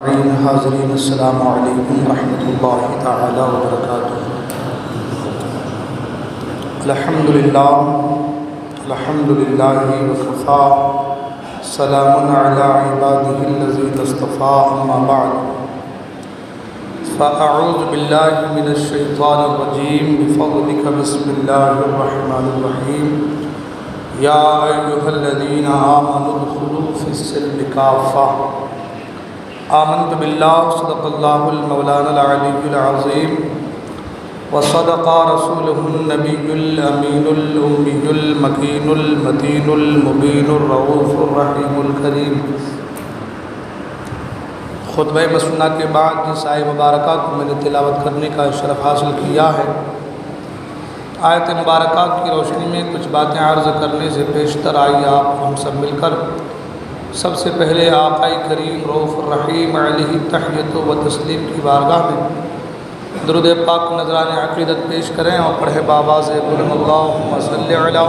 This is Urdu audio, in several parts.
حاضرین السلام علیکم ورحمۃ اللہ تعالی وبرکاتہ۔ الحمدللہ وکفیٰ، سلام علی عبادہ الذین اصطفیٰ، اما بعد فاعوذ باللہ من الشیطان الرجیم بفضلک بسم اللہ الرحمن الرحیم۔ یا ایھا الذین آمنوا ادخلوا فی السلم کافۃ۔ آمنت باللہ، صدق اللہ المولانا العلی العظیم، وصدق رسولہ النبی الامین الامی المکین المتین المبین الرؤوف الرحیم الکریم۔ خطبہ مسنہ کے بعد جس آیت مبارکہ کو میں نے تلاوت کرنے کا شرف حاصل کیا ہے، آیت مبارکہ کی روشنی میں کچھ باتیں عرض کرنے سے پیشتر آئیے آپ ہم سب مل کر سب سے پہلے آقا کریم رؤوف الرحیم علیہ تحیت و تسلیم کی بارگاہ میں درود پاک نذران عقیدت پیش کریں اور پڑھے بآواز بلند اللہم صلی علی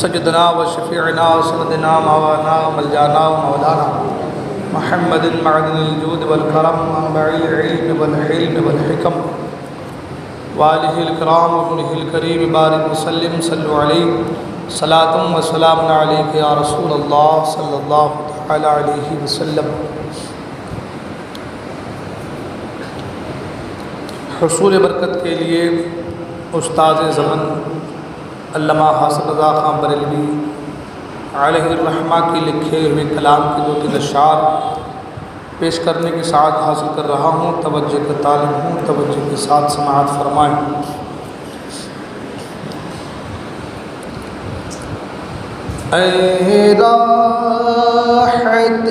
سیدنا و شفیعنا و سندنا مولانا ملجانا و مولانا محمد معدن الجود والکرم منبع العلم والحلم والحکم والہ الکرام وابنہ الکریم بارک وسلم صلو علیہ صلاۃ و سلام علیک یا رسول اللہ صلی اللہ تعالی علیہ وسلم۔ حصول برکت کے لیے استاد زمن علامہ حسن رضا خان بریلوی علیہ الرحمہ کی لکھے ہوئے کلام کی دو تین اشعار پیش کرنے کی سعادت حاصل کر رہا ہوں۔ توجہ کا طالب ہوں، توجہ کے ساتھ سماعت فرمائیں۔ اے راحت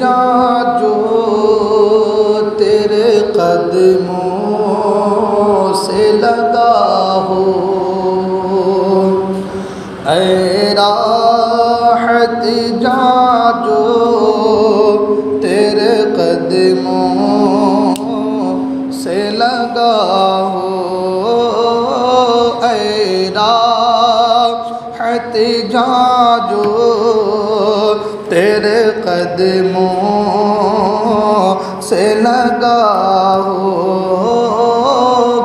جاں جو تیرے قدموں سے لگا ہو، اے راحت جاں جو تیرے قدموں سے لگا ہو، اے راحت جاں جو تیرے قدموں سے لگا ہو،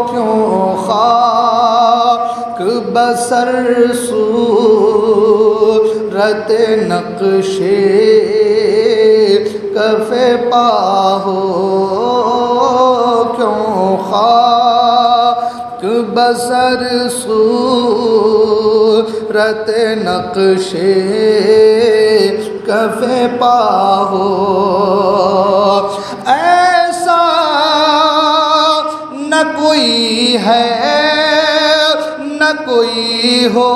کیوں خاک بسر صورت نقش کف پا ہو، کیوں خاک بسر صورت نقش کف پا ہو، ایسا نہ کوئی ہے نہ کوئی ہو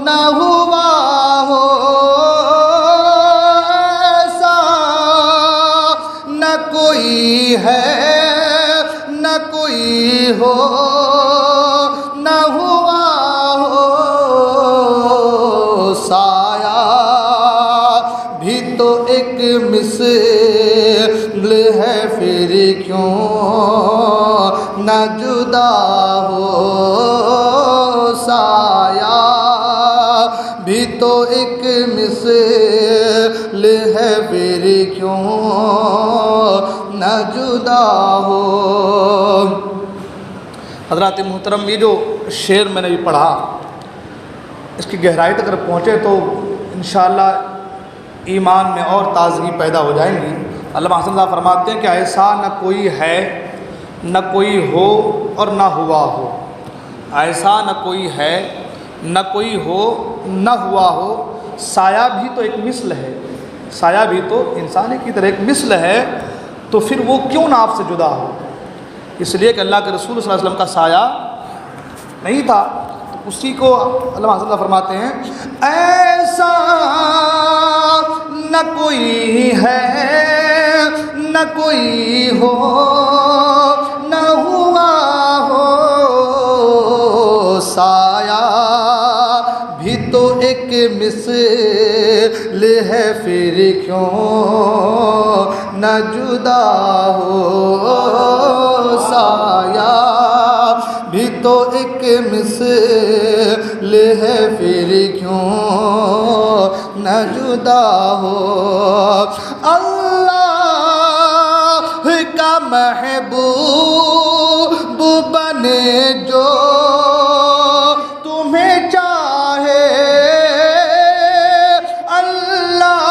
نہ ہوا ہو، ایسا نہ کوئی ہے نہ کوئی ہو نہ ہوا ہو، سایہ بھی تو ایک مثل ہے، پھر کیوں نہ جدا ہو، سایہ بھی تو ایک مثل ہے، پھر کیوں نہ جدا ہو۔ حضرات محترم، یہ جو شعر میں نے بھی پڑھا، اس کی گہرائی تک اگر پہنچے تو انشاءاللہ ایمان میں اور تازگی پیدا ہو جائیں گی۔ علامہ حسن صاحب فرماتے ہیں کہ ایسا نہ کوئی ہے نہ کوئی ہو اور نہ ہوا ہو، ایسا نہ کوئی ہے نہ کوئی ہو نہ ہوا ہو، سایہ بھی تو ایک مثل ہے، سایہ بھی تو انسان کی طرح ایک مثل ہے، تو پھر وہ کیوں نہ آپ سے جدا ہو؟ اس لیے کہ اللہ کے رسول صلی اللہ علیہ وسلم کا سایہ نہیں تھا، تو اسی کو علامہ حسن صاحب فرماتے ہیں ایسا نہ کوئی ہے نہ کوئی ہو نہ ہوا ہو، سایہ بھی تو ایک مثل ہے، پھر کیوں نہ جدا ہو، سایہ بھی تو ایک مثل ہے پھر کیوں نہ جدا ہو اللہ کا محبوب بنے جو تمہیں چاہے اللہ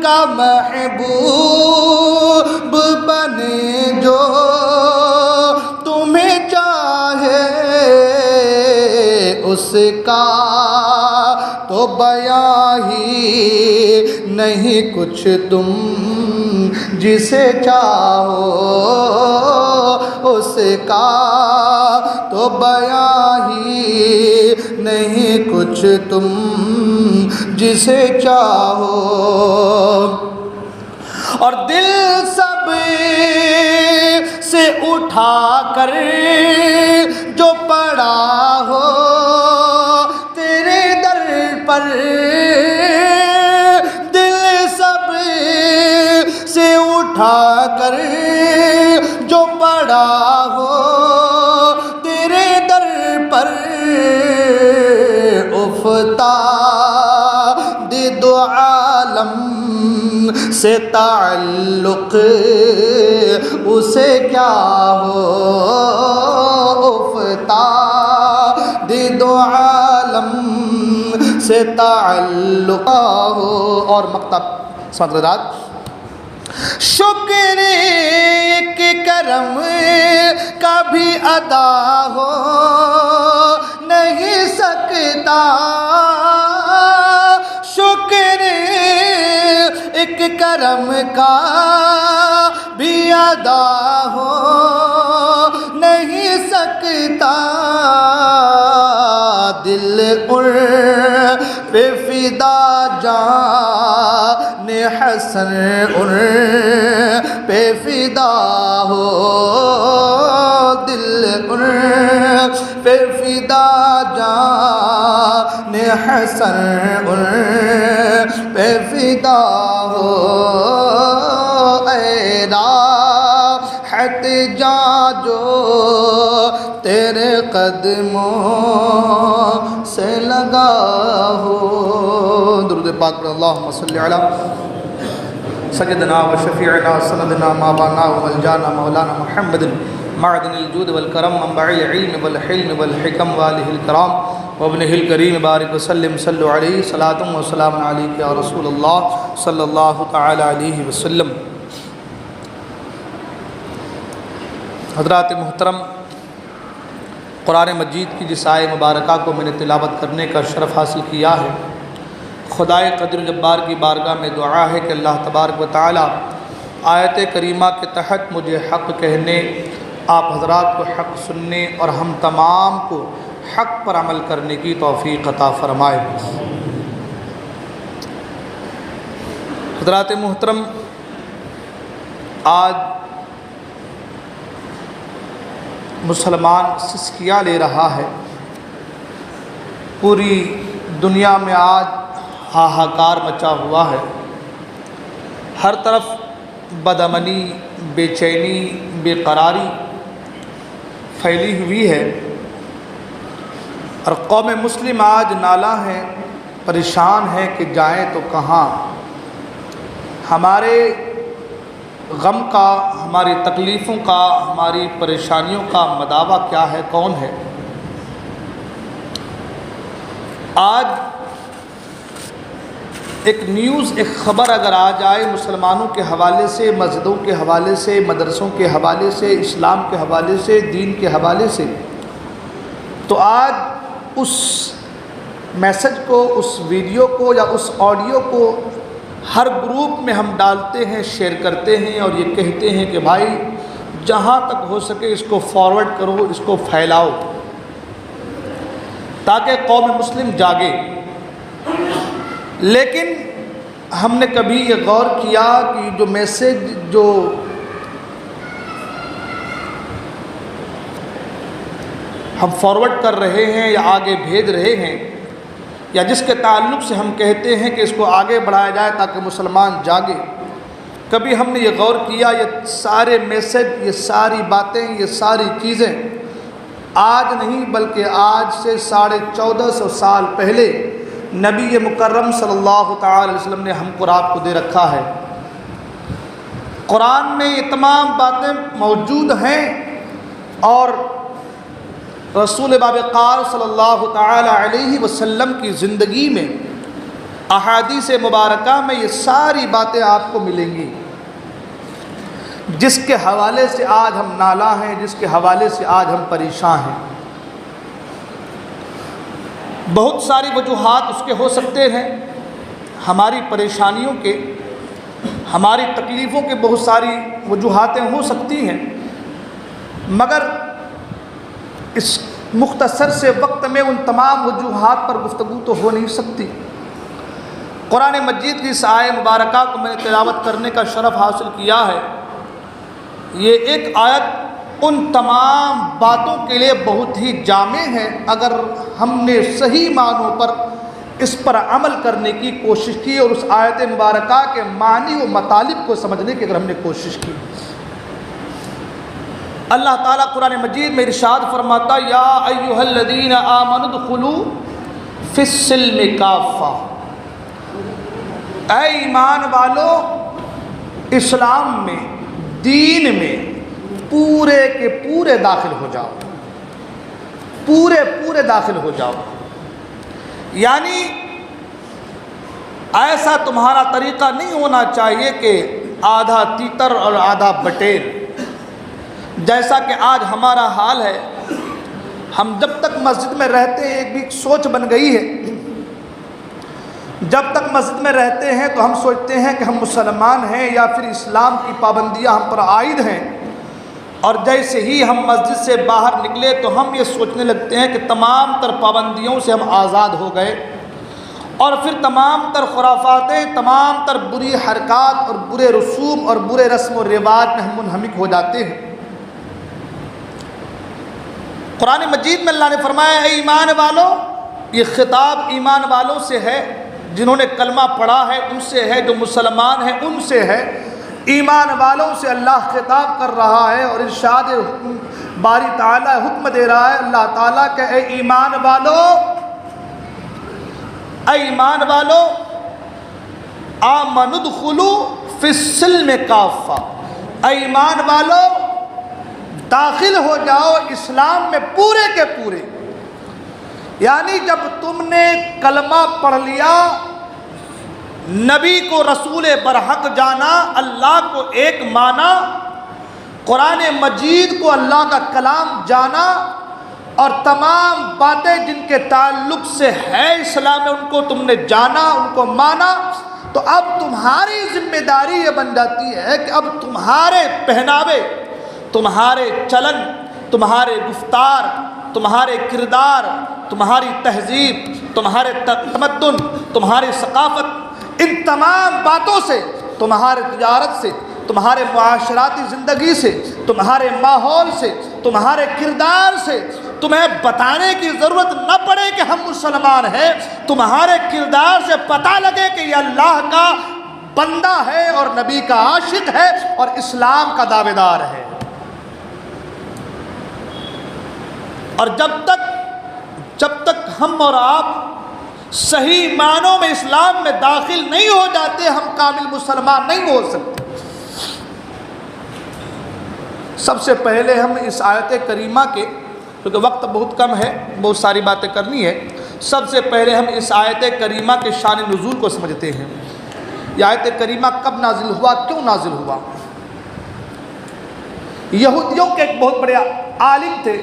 کا محبوب بنے جو تمہیں چاہے اس کا تو بیاں ہی نہیں کچھ تم جسے چاہو اس کا تو بیاں ہی نہیں کچھ تم جسے چاہو اور دل سب سے اٹھا کر جو پڑا ہو تیرے در پر دل سب سے اٹھا کر جو پڑا ہو تیرے در پر افتاد دو عالم سے تعلق اسے کیا ہو افتاد دو عالم سے تعلق ہو اور مقطع سمجھ رات شکر ایک کرم کا بھی ادا ہو نہیں سکتا شکر ایک کرم کا بھی ادا ہو نہیں سکتا دل ان پہ فدا جان حسن ان پہ فدا ہو دل ان پہ فدا جان حسن ان پہ فدا ہو اے راحت جاں جو تیرے قدموں سے لگا ہو درود پاک پر اللہم صلی علی سیدنا و شفیعنا سندنا مابانا و ملجانا مولانا محمد معدن الجود والکرم منبع العلم والحلم والحکم والہ الکرام وابنہ الکریم بارک وسلم صلو علیہ صلاۃ و سلام علیک یا رسول اللہ صلی اللہ تعالی علیہ وسلم حضرات محترم قرآن مجید کی جس آیے مبارکہ کو میں نے تلاوت کرنے کا شرف حاصل کیا ہے خدائے قدر جبار کی بارگاہ میں دعا ہے کہ اللہ تبارک و تعالی آیت کریمہ کے تحت مجھے حق کہنے آپ حضرات کو حق سننے اور ہم تمام کو حق پر عمل کرنے کی توفیق عطا فرمائے حضرات محترم آج مسلمان سسکیاں لے رہا ہے پوری دنیا میں آج ہاہاکار مچا ہوا ہے ہر طرف بدامنی بے چینی بے قراری پھیلی ہوئی ہے اور قوم مسلم آج نالہ ہے پریشان ہے کہ جائیں تو کہاں ہمارے غم کا ہماری تکلیفوں کا ہماری پریشانیوں کا مداوع کیا ہے کون ہے آج ایک نیوز ایک خبر اگر آ جائے مسلمانوں کے حوالے سے مسجدوں کے حوالے سے مدرسوں کے حوالے سے اسلام کے حوالے سے دین کے حوالے سے تو آج اس میسج کو اس ویڈیو کو یا اس آڈیو کو ہر گروپ میں ہم ڈالتے ہیں شیئر کرتے ہیں اور یہ کہتے ہیں کہ بھائی جہاں تک ہو سکے اس کو فارورڈ کرو اس کو پھیلاؤ تاکہ قوم مسلم جاگے لیکن ہم نے کبھی یہ غور کیا کہ جو میسج جو ہم فارورڈ کر رہے ہیں یا آگے بھیج رہے ہیں یا جس کے تعلق سے ہم کہتے ہیں کہ اس کو آگے بڑھایا جائے تاکہ مسلمان جاگے کبھی ہم نے یہ غور کیا یہ سارے میسج یہ ساری باتیں یہ ساری چیزیں آج نہیں بلکہ آج سے 1450 سال پہلے نبی مکرم صلی اللہ تعالی علیہ وسلم نے ہم کو آپ کو دے رکھا ہے۔ قرآن میں یہ تمام باتیں موجود ہیں، اور رسول بابقار صلی اللہ تعالی علیہ وسلم کی زندگی میں احادیث مبارکہ میں یہ ساری باتیں آپ کو ملیں گی، جس کے حوالے سے آج ہم نالاں ہیں، جس کے حوالے سے آج ہم پریشان ہیں۔ بہت ساری وجوہات اس کے ہو سکتے ہیں، ہماری پریشانیوں کے، ہماری تکلیفوں کے بہت ساری وجوہاتیں ہو سکتی ہیں، مگر اس مختصر سے وقت میں ان تمام وجوہات پر گفتگو تو ہو نہیں سکتی۔ قرآن مجید کی اس آیہ مبارکہ کو میں نے تلاوت کرنے کا شرف حاصل کیا ہے۔ یہ ایک آیت ان تمام باتوں کے لیے بہت ہی جامع ہے، اگر ہم نے صحیح معنوں پر اس پر عمل کرنے کی کوشش کی اور اس آیت مبارکہ کے معنی و مطالب کو سمجھنے کی اگر ہم نے کوشش کی۔ اللہ تعالیٰ قرآن مجید میں ارشاد فرماتا، یا ایھا الذین آمنوا ادخلوا فی السلم کافہ، اے ایمان والو اسلام میں، دین میں پورے کے پورے داخل ہو جاؤ، پورے داخل ہو جاؤ۔ یعنی ایسا تمہارا طریقہ نہیں ہونا چاہیے کہ آدھا تیتر اور آدھا بٹیر، جیسا کہ آج ہمارا حال ہے۔ ہم جب تک مسجد میں رہتے ہیں، ایک بھی سوچ بن گئی ہے، جب تک مسجد میں رہتے ہیں تو ہم سوچتے ہیں کہ ہم مسلمان ہیں یا پھر اسلام کی پابندیاں ہم پر عائد ہیں، اور جیسے ہی ہم مسجد سے باہر نکلے تو ہم یہ سوچنے لگتے ہیں کہ تمام تر پابندیوں سے ہم آزاد ہو گئے، اور پھر تمام تر خرافاتیں، تمام تر بری حرکات اور برے رسوم اور برے رسم و رواج میں ہم منہمک ہو جاتے ہیں۔ قرآن مجید میں اللہ نے فرمایا، اے ایمان والو، یہ خطاب ایمان والوں سے ہے جنہوں نے کلمہ پڑھا ہے، ان سے ہے، جو مسلمان ہیں ان سے ہے۔ ایمان والوں سے اللہ خطاب کر رہا ہے، اور ارشاد باری تعالیٰ حکم دے رہا ہے اللہ تعالیٰ کہ اے ایمان والو، اے ایمان والو، آمنوا ادخلوا فی السلم کافہ، اے ایمان والو داخل ہو جاؤ اسلام میں پورے کے پورے۔ یعنی جب تم نے کلمہ پڑھ لیا، نبی کو رسول برحق جانا، اللہ کو ایک مانا، قرآن مجید کو اللہ کا کلام جانا، اور تمام باتیں جن کے تعلق سے ہے اسلام میں ان کو تم نے جانا، ان کو مانا، تو اب تمہاری ذمہ داری یہ بن جاتی ہے کہ اب تمہارے پہناوے، تمہارے چلن، تمہارے گفتار، تمہارے کردار، تمہاری تہذیب، تمہارے تمدن، تمہاری ثقافت، ان تمام باتوں سے، تمہارے تجارت سے، تمہارے معاشراتی زندگی سے، تمہارے ماحول سے، تمہارے کردار سے تمہیں بتانے کی ضرورت نہ پڑے کہ ہم مسلمان ہیں، تمہارے کردار سے پتہ لگے کہ یہ اللہ کا بندہ ہے اور نبی کا عاشق ہے اور اسلام کا دعوے دار ہے۔ اور جب تک ہم اور آپ صحیح معنوں میں اسلام میں داخل نہیں ہو جاتے، ہم کامل مسلمان نہیں ہو سکتے۔ سب سے پہلے ہم اس آیت کریمہ کے، کیونکہ وقت بہت کم ہے، بہت ساری باتیں کرنی ہے، سب سے پہلے ہم اس آیت کریمہ کے شان نزول کو سمجھتے ہیں۔ یہ آیت کریمہ کب نازل ہوا، کیوں نازل ہوا؟ یہودیوں کے ایک بہت بڑے عالم تھے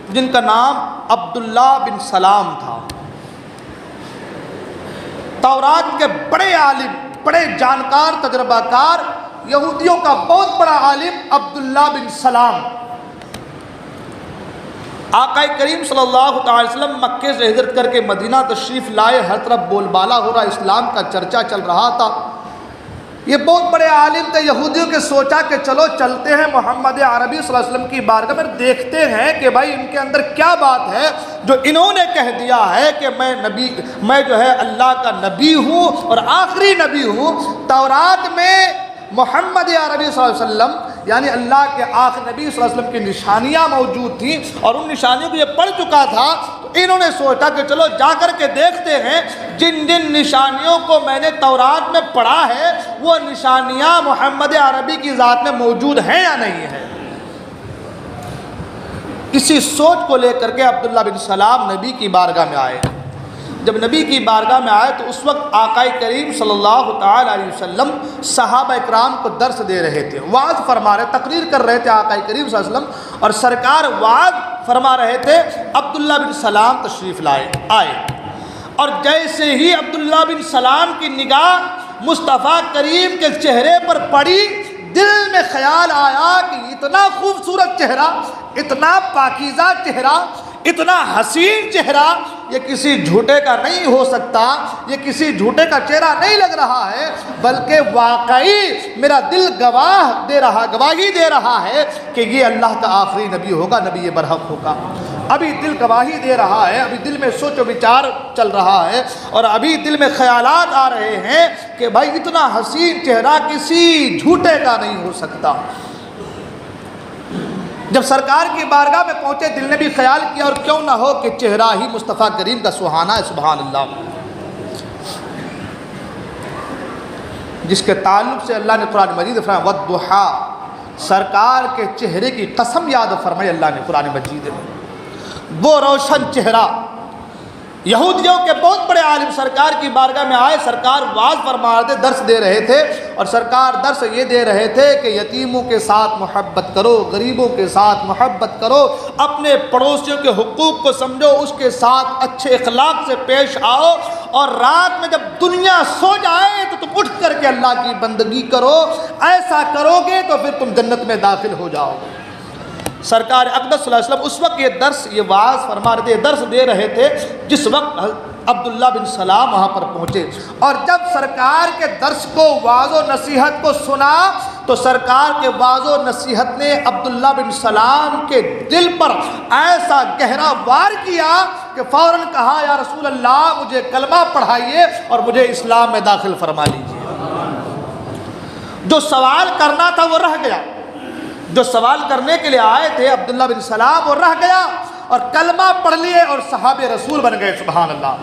جن کا نام عبداللہ بن سلام تھا۔ تورات کے بڑے عالم، بڑے جانکار، تجربہ کار، یہودیوں کا بہت بڑا عالم عبداللہ بن سلام۔ آقا کریم صلی اللہ تعالی وسلم مکے سے ہجرت کر کے مدینہ تشریف لائے، ہر طرف بول بالا ہو رہا، اسلام کا چرچا چل رہا تھا۔ یہ بہت بڑے عالم تھے، یہودیوں کے سوچا کہ چلو چلتے ہیں محمد عربی صلی اللہ علیہ وسلم کی بارگاہ میں، دیکھتے ہیں کہ بھائی ان کے اندر کیا بات ہے جو انہوں نے کہہ دیا ہے کہ میں جو ہے اللہ کا نبی ہوں اور آخری نبی ہوں۔ تورات میں محمد عربی صلی اللہ علیہ وسلم یعنی اللہ کے آخری نبی صلی اللہ علیہ وسلم کی نشانیاں موجود تھیں اور ان نشانیوں کو یہ پڑھ چکا تھا، تو انہوں نے سوچا کہ چلو جا کر کے دیکھتے ہیں جن جن نشانیوں کو میں نے تورات میں پڑھا ہے وہ نشانیاں محمد عربی کی ذات میں موجود ہیں یا نہیں ہیں۔ اسی سوچ کو لے کر کے عبداللہ بن سلام نبی کی بارگاہ میں آئے۔ جب نبی کی بارگاہ میں آئے تو اس وقت آقا کریم صلی اللہ تعالی علیہ وسلم صحابہ اکرام کو درس دے رہے تھے، وعظ فرما رہے، تقریر کر رہے تھے آقا کریم صلی اللہ علیہ وسلم، اور سرکار وعظ فرما رہے تھے۔ عبداللہ بن سلام تشریف آئے، اور جیسے ہی عبداللہ بن سلام کی نگاہ مصطفیٰ کریم کے چہرے پر پڑی، دل میں خیال آیا کہ اتنا خوبصورت چہرہ، اتنا پاکیزہ چہرہ، اتنا حسین چہرہ یہ کسی جھوٹے کا نہیں ہو سکتا، یہ کسی جھوٹے کا چہرہ نہیں لگ رہا ہے، بلکہ واقعی میرا دل گواہی دے رہا ہے کہ یہ اللہ کا آخری نبی ہوگا، نبی برحق ہوگا۔ ابھی دل گواہی دے رہا ہے، ابھی دل میں سوچ و وچار چل رہا ہے، اور ابھی دل میں خیالات آ رہے ہیں کہ بھائی اتنا حسین چہرہ کسی جھوٹے کا نہیں ہو سکتا۔ جب سرکار کی بارگاہ میں پہنچے دل نے بھی خیال کیا اور کیوں نہ ہو کہ چہرہ ہی مصطفیٰ کریم کا سہانا ہے، سبحان اللہ، جس کے تعلق سے اللہ نے قرآن مجید فرمایا والضحیٰ، سرکار کے چہرے کی قسم یاد فرمائی اللہ نے قرآن مجید میں، وہ روشن چہرہ۔ یہودیوں کے بہت بڑے عالم سرکار کی بارگاہ میں آئے، سرکار واعظ فرما رہے تھے، درس دے رہے تھے، اور سرکار درس یہ دے رہے تھے کہ یتیموں کے ساتھ محبت کرو، غریبوں کے ساتھ محبت کرو، اپنے پڑوسیوں کے حقوق کو سمجھو، اس کے ساتھ اچھے اخلاق سے پیش آؤ، اور رات میں جب دنیا سو جائے تو تم اٹھ کر کے اللہ کی بندگی کرو، ایسا کرو گے تو پھر تم جنت میں داخل ہو جاؤ گے۔ سرکار اقدس صلی اللہ علیہ وسلم اس وقت یہ واعظ فرما رہے تھے، درس دے رہے تھے، جس وقت عبداللہ بن سلام وہاں پر پہنچے، اور جب سرکار کے درس کو، واعظ و نصیحت کو سنا تو سرکار کے واعظ و نصیحت نے عبداللہ بن سلام کے دل پر ایسا گہرا وار کیا کہ فوراً کہا یا رسول اللہ مجھے کلمہ پڑھائیے اور مجھے اسلام میں داخل فرما لیجیے۔ جو سوال کرنا تھا وہ رہ گیا، جو سوال کرنے کے لیے آئے تھے عبداللہ بن سلام وہ رہ گیا، اور کلمہ پڑھ لیے اور صحابہ رسول بن گئے، سبحان اللہ۔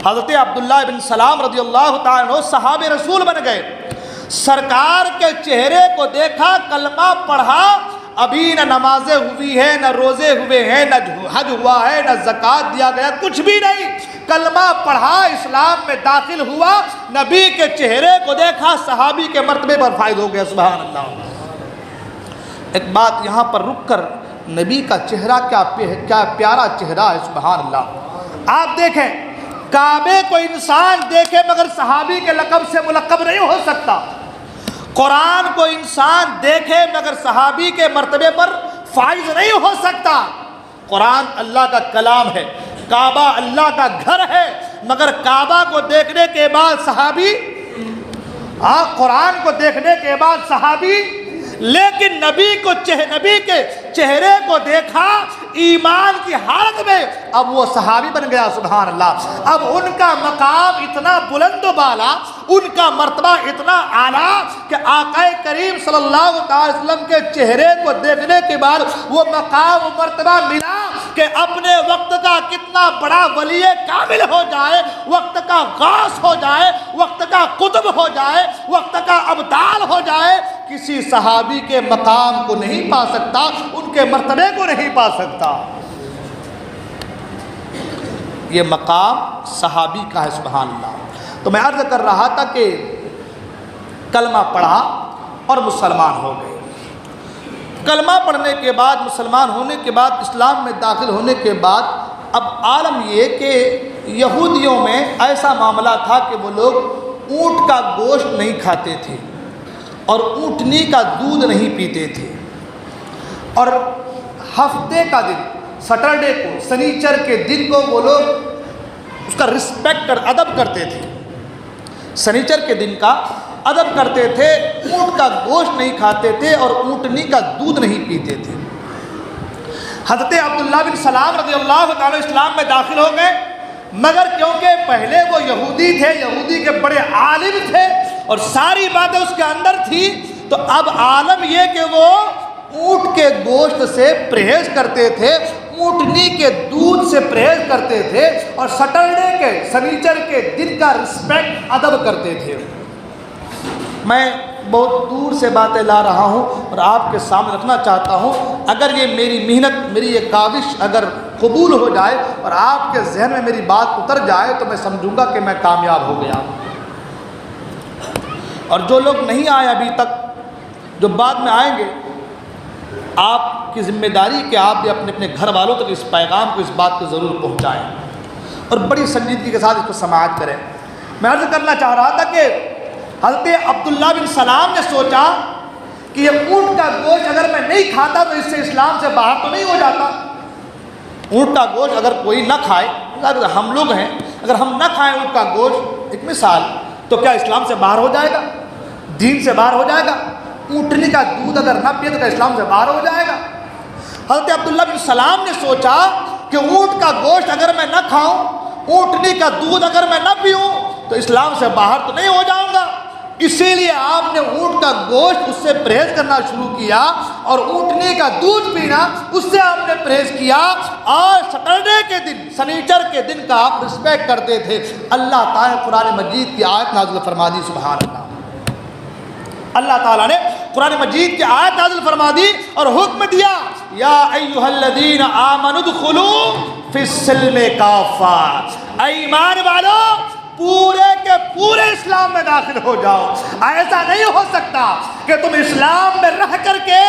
حضرت عبداللہ بن سلام رضی اللہ تعالیٰ عنہ صحابہ رسول بن گئے، سرکار کے چہرے کو دیکھا، کلمہ پڑھا، ابھی نہ نمازیں ہوئی ہیں، نہ روزے ہوئے ہیں، نہ حج ہوا ہے، نہ زکوٰۃ دیا گیا، کچھ بھی نہیں، کلمہ پڑھا، اسلام میں داخل ہوا، نبی کے چہرے کو دیکھا، صحابی کے مرتبے پر فائد ہو گیا، سبحان اللہ۔ ایک بات یہاں پر رک کر، نبی کا چہرہ کیا پیارا چہرہ ہے، سبحان اللہ۔ آپ دیکھیں، کعبے کو انسان دیکھے مگر صحابی کے لقب سے ملقب نہیں ہو سکتا، قرآن کو انسان دیکھے مگر صحابی کے مرتبے پر فائز نہیں ہو سکتا۔ قرآن اللہ کا کلام ہے، کعبہ اللہ کا گھر ہے، مگر کعبہ کو دیکھنے کے بعد صحابی، قرآن کو دیکھنے کے بعد صحابی، لیکن نبی کے چہرے کو دیکھا ایمان کی حالت میں، اب وہ صحابی بن گیا، سبحان اللہ۔ اب ان کا مقام اتنا بلند و بالا، ان کا مرتبہ اتنا اعلیٰ کہ آقا کریم صلی اللہ علیہ وسلم کے چہرے کو دیکھنے کے بعد وہ مقام و مرتبہ ملا کہ اپنے وقت کا کتنا بڑا ولی کامل ہو جائے، وقت کا غوث ہو جائے، وقت کا قطب ہو جائے، وقت کا ابدال ہو جائے، کسی صحابی کے مقام کو نہیں پا سکتا، ان کے مرتبے کو نہیں پا سکتا۔ یہ مقام صحابی کا ہے، سبحان اللہ۔ تو میں عرض کر رہا تھا کہ کلمہ پڑھا اور مسلمان ہو گئے، کلمہ پڑھنے کے بعد، مسلمان ہونے کے بعد، اسلام میں داخل ہونے کے بعد، اب عالم یہ کہ یہودیوں میں ایسا معاملہ تھا کہ وہ لوگ اونٹ کا گوشت نہیں کھاتے تھے اور اونٹنی کا دودھ نہیں پیتے تھے، اور ہفتے کا دن، سیٹرڈے کو، سنیچر کے دن کو وہ لوگ اس کا رسپیکٹ ادب کرتے تھے، سنیچر کے دن کا ادب کرتے تھے، اونٹ کا گوشت نہیں کھاتے تھے اور اونٹنی کا دودھ نہیں پیتے تھے۔ حضرت عبداللہ بن سلام رضی اللہ تعالیٰ اسلام میں داخل ہو گئے، مگر کیونکہ پہلے وہ یہودی تھے، یہودی کے بڑے عالم تھے، اور ساری باتیں اس کے اندر تھی، تو اب عالم یہ کہ وہ اونٹ کے گوشت سے پرہیز کرتے تھے، اونٹنی کے دودھ سے پرہیز کرتے تھے، اور سٹرڈے کے سنیچر کے دن کا رسپیکٹ ادب کرتے تھے۔ میں بہت دور سے باتیں لا رہا ہوں اور آپ کے سامنے رکھنا چاہتا ہوں، اگر یہ میری محنت، میری یہ کاوش اگر قبول ہو جائے اور آپ کے ذہن میں میری بات اتر جائے تو میں سمجھوں گا کہ میں کامیاب ہو گیا۔ اور جو لوگ نہیں آئے ابھی تک، جو بعد میں آئیں گے، آپ کی ذمہ داری کہ آپ بھی اپنے اپنے گھر والوں تک اس پیغام کو، اس بات کو ضرور پہنچائیں اور بڑی سنجیدگی کے ساتھ اس کو سماعت کریں۔ میں عرض کرنا چاہ رہا تھا کہ حضرت عبداللہ بن سلام نے سوچا کہ یہ اونٹ کا گوشت اگر میں نہیں کھاتا تو اس سے اسلام سے باہر تو نہیں ہو جاتا۔ اونٹ کا گوشت اگر کوئی نہ کھائے، اگر ہم لوگ ہیں، اگر ہم نہ کھائیں اونٹ کا گوشت، ایک مثال، تو کیا اسلام سے باہر ہو جائے گا؟ دین سے باہر ہو جائے گا؟ اونٹنی کا دودھ اگر نہ پیے تو کیا اسلام سے باہر ہو جائے گا؟ حضرت عبداللہ بن سلام نے سوچا کہ اونٹ کا گوشت اگر میں نہ کھاؤں، اونٹنی کا دودھ اگر میں نہ پیوں تو اسلام سے باہر تو نہیں ہو جاؤں گا۔ اسی لیے آپ نے اونٹ کا گوشت، اس سے پرہیز کرنا شروع کیا، اور اونٹنی کا دودھ پینا، اس سے آپ نے پرہیز کیا، اور سٹرڈے کے دن، سنیچر کے دن کا آپ رسپیکٹ کرتے تھے۔ اللہ تعالیٰ نے قرآن مجید کی آیت نازل فرما دی، سبحان اللہ۔ اللہ تعالیٰ نے قرآن مجید کی آیت نازل فرما دی اور حکم دیا، یا ایھا الذین آمنوا ادخلوا فی السلم کافۃ، اے ایمان والو پورے کے پورے اسلام میں داخل ہو جاؤ۔ ایسا نہیں ہو سکتا کہ تم اسلام میں رہ کر کے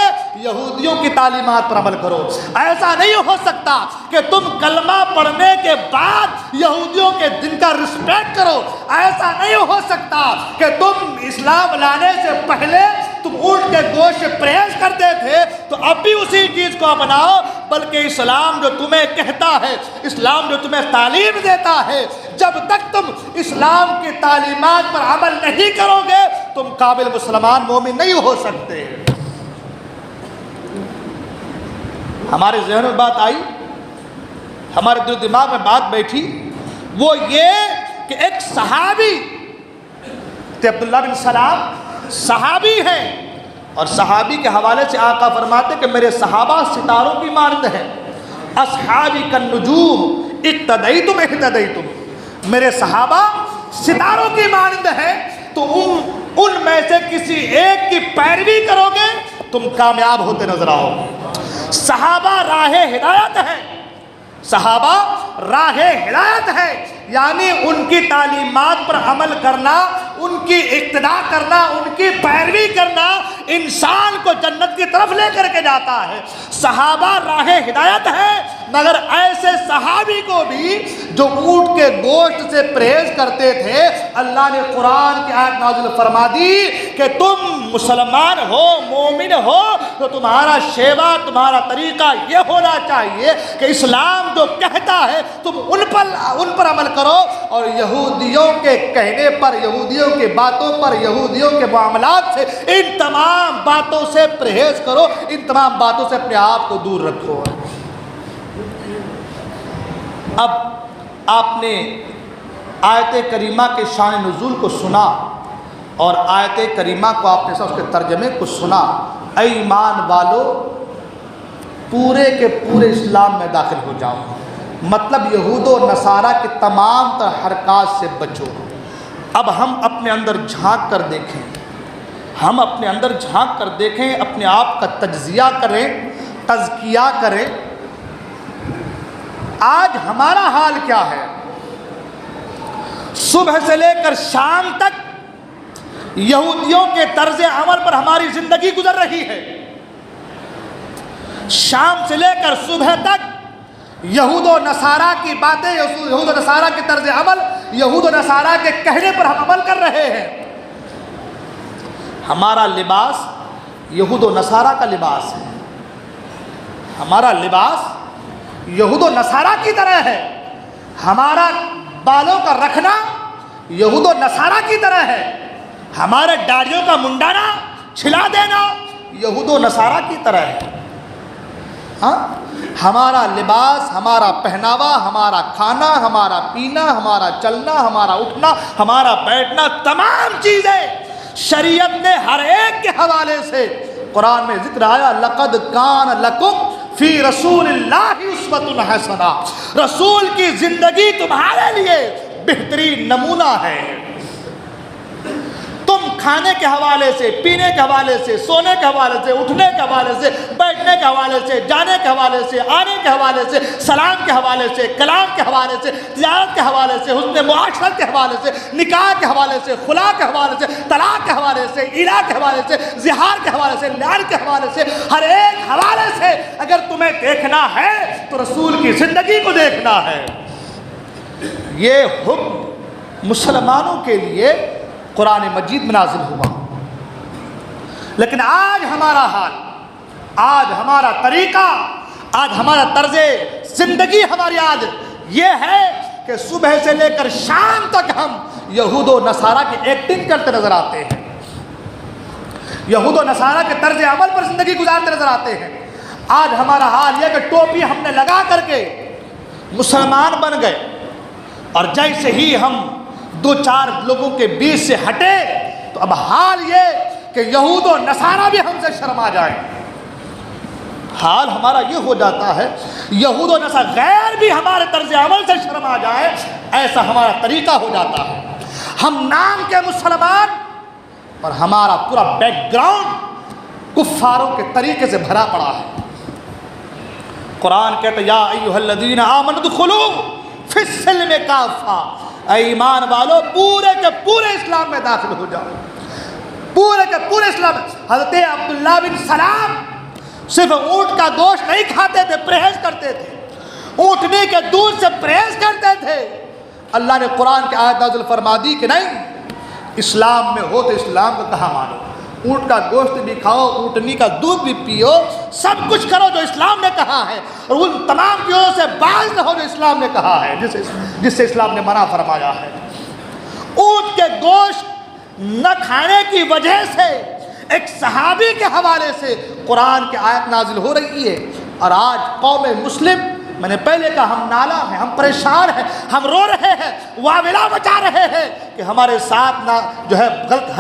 یہودیوں کی تعلیمات پر عمل کرو، ایسا نہیں ہو سکتا کہ تم کلمہ پڑھنے کے بعد یہودیوں کے دن کا رسپیکٹ کرو، ایسا نہیں ہو سکتا کہ تم اسلام لانے سے پہلے تم اونٹ کے گوشت سے پرہیز کرتے تھے تو اب بھی اسی چیز کو اپناؤ، بلکہ اسلام جو تمہیں کہتا ہے، اسلام جو تمہیں تعلیم دیتا ہے، جب تک تم اسلام کی تعلیمات پر عمل نہیں کرو گے تم قابل مسلمان مومن نہیں ہو سکتے۔ ہمارے ذہن میں بات آئی، ہمارے دل و دماغ میں بات بیٹھی، وہ یہ کہ ایک صحابی عبداللہ بن سلام صحابی ہیں، اور صحابی کے حوالے سے آقا فرماتے کہ میرے صحابہ ستاروں کی مانند ہیں، اصحابی کالنجوم اقتدیتم اہتدیتم، میرے صحابہ ستاروں کی مانند ہیں، تو ان میں سے کسی ایک کی پیروی کرو گے تم کامیاب ہوتے نظر آؤ گے۔ صحابہ راہ ہدایت ہیں، صحابہ راہ ہدایت ہے، یعنی ان کی تعلیمات پر عمل کرنا، ان کی اقتداء کرنا، ان کی پیروی کرنا انسان کو جنت کی طرف لے کر کے جاتا ہے۔ صحابہ راہ ہدایت ہے، مگر ایسے صحابی کو بھی جو اونٹ کے گوشت سے پرہیز کرتے تھے، اللہ نے قرآن کی آیت نازل فرما دی کہ تم مسلمان ہو، مومن ہو، تو تمہارا شیوا، تمہارا طریقہ یہ ہونا چاہیے کہ اسلام جو کہتا ہے تم ان پر عمل کرو، اور یہودیوں کے کہنے پر، یہودیوں کی باتوں پر، یہودیوں کے معاملات سے، ان تمام باتوں سے پرہیز کرو، ان تمام باتوں سے اپنے آپ کو دور رکھو۔ اب آپ نے آیت کریمہ کے شان نزول کو سنا، اور آیت کریمہ کو آپ نے اس کے ترجمے کو سنا، اے ایمان والو پورے کے پورے اسلام میں داخل ہو جاؤ، مطلب یہود و نصارہ کے تمام تر حرکات سے بچو۔ اب ہم اپنے اندر جھانک کر دیکھیں، ہم اپنے اندر جھانک کر دیکھیں، اپنے آپ کا تجزیہ کریں، تزکیہ کریں۔ آج ہمارا حال کیا ہے؟ صبح سے لے کر شام تک یہودیوں کے طرز عمل پر ہماری زندگی گزر رہی ہے، شام سے لے کر صبح تک یہود و نصارہ کی باتیں، یہود و نصارہ کے طرز عمل، یہود و نصارہ کے کہنے پر ہم عمل کر رہے ہیں۔ ہمارا لباس یہود و نصارہ کا لباس ہے، ہمارا لباس یہود و نصارہ کی طرح ہے، ہمارا بالوں کا رکھنا یہود و نصارہ کی طرح ہے، ہمارے داڑھیوں کا منڈانا، چھلا دینا یہود و نصارہ کی طرح ہے۔ ہاں، ہمارا لباس، ہمارا پہناوا، ہمارا کھانا، ہمارا پینا، ہمارا چلنا، ہمارا اٹھنا، ہمارا بیٹھنا، تمام چیزیں شریعت نے ہر ایک کے حوالے سے قرآن میں ذکر آیا لقد کان لکم فی رسول اللہ اسوۃ حسنہ، رسول کی زندگی تمہارے لیے بہترین نمونہ ہے۔ تم کھانے کے حوالے سے، پینے کے حوالے سے، سونے کے حوالے سے، اٹھنے کے حوالے سے، بیٹھنے کے حوالے سے، جانے کے حوالے سے، آنے کے حوالے سے، سلام کے حوالے سے، کلام کے حوالے سے، تجارت کے حوالے سے، حسن معاشرت کے حوالے سے، نکاح کے حوالے سے، خلا کے حوالے سے، طلاق کے حوالے سے، ایلا کے حوالے سے، زہار کے حوالے سے، لعن کے حوالے سے، ہر ایک حوالے سے اگر تمہیں دیکھنا ہے تو رسول کی زندگی کو دیکھنا ہے۔ یہ حکم مسلمانوں کے لیے قرآن مجید میں نازل ہوا، لیکن آج ہمارا حال، آج ہمارا طریقہ، آج ہمارا طرز زندگی ہماری آج یہ ہے کہ صبح سے لے کر شام تک ہم یہود و نصارہ کی ایکٹنگ کرتے نظر آتے ہیں، یہود و نصارہ کے طرز عمل پر زندگی گزارتے نظر آتے ہیں۔ آج ہمارا حال یہ کہ ٹوپی ہم نے لگا کر کے مسلمان بن گئے، اور جیسے ہی ہم دو چار لوگوں کے بیچ سے ہٹے تو اب حال یہ کہ یہود و نصارہ بھی ہم سے شرما جائیں۔ حال ہمارا یہ ہو جاتا ہے، یہود و نصارہ غیر بھی ہمارے طرز عمل سے شرما جائے، ایسا ہمارا طریقہ ہو جاتا ہے۔ ہم نام کے مسلمان اور ہمارا پورا بیک گراؤنڈ کفاروں کے طریقے سے بھرا پڑا ہے۔ قرآن کہتا ہے یا ایھا الذین آمنوا ادخلوا فی السلم کافہ، اے ایمان والو پورے کے پورے اسلام میں داخل ہو جاؤ، پورے کے پورے اسلام میں۔ حضرت عبداللہ بن سلام صرف اونٹ کا گوشت نہیں کھاتے تھے، پرہیز کرتے تھے، اونٹنی کے دودھ سے پرہیز کرتے تھے۔ اللہ نے قرآن کی آیت نازل فرما دی کہ نہیں، اسلام میں ہو تو اسلام کو کہاں مانو، اونٹ کا گوشت بھی کھاؤ، اونٹنی کا دودھ بھی پیو، سب کچھ کرو جو اسلام نے کہا ہے، اور ان تمام چیزوں سے باز نہ ہو جو اسلام نے کہا ہے، جس سے اسلام نے منع فرمایا ہے۔ اونٹ کے گوشت نہ کھانے کی وجہ سے ایک صحابی کے حوالے سے قرآن کی آیت نازل ہو رہی ہے، اور آج قوم مسلم، میں نے پہلے کہا ہم نالا ہیں، ہم پریشان ہیں، ہم رو رہے ہیں، واویلا مچا رہے ہیں کہ ہمارے ساتھ نہ جو ہے غلط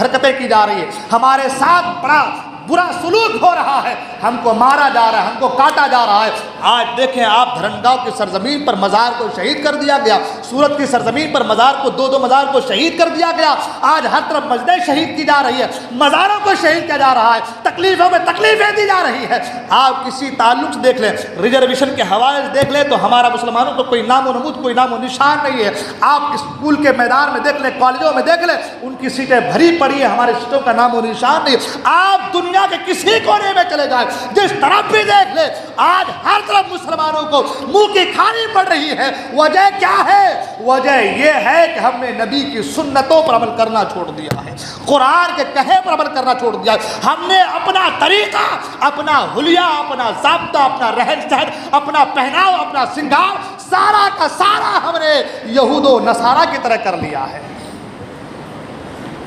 حرکتیں کی جا رہی ہے، ہمارے ساتھ بڑا برا سلوک ہو رہا ہے، ہم کو مارا جا رہا ہے، ہم کو کاٹا جا رہا ہے۔ آج دیکھیں آپ دھرنگاؤں کی سرزمین پر مزار کو شہید کر دیا گیا، سورت کی سرزمین پر مزار کو دو مزار کو شہید کر دیا گیا، آج ہر طرف مسجدیں شہید کی جا رہی ہے، مزاروں کو شہید کیا جا رہا ہے، تکلیفوں میں تکلیفیں دی جا رہی ہے۔ آپ کسی تعلق سے دیکھ لیں، ریزرویشن کے حوالے سے دیکھ لیں تو ہمارا مسلمانوں کو کوئی نام و نمود، کوئی نام و نشان نہیں ہے۔ آپ اسکول کے میدان میں دیکھ لیں، کالجوں میں دیکھ لیں، ان کی سیٹیں بھری پڑی ہیں، ہمارے سیٹوں کا نام و نشان نہیں۔ آپ دنیا کے کسی کونے میں چلے جائیں، جس طرف بھی دیکھ لیں، آج ہر طرف مسلمانوں کو منہ کی کھانی پڑ رہی ہے۔ وجہ کیا ہے؟ وجہ یہ ہے کہ ہم نے نبی کی سنتوں پر عمل کرنا چھوڑ دیا ہے، قرآن کے کہے پر عمل کرنا چھوڑ دیا ہے۔ ہم نے اپنا طریقہ، اپنا حلیہ، اپنا ضابطہ، اپنا رہن سہن، اپنا پہناؤ، اپنا سنگار، سارا کا سارا ہم نے یہود و نصارہ کی طرح کر لیا ہے۔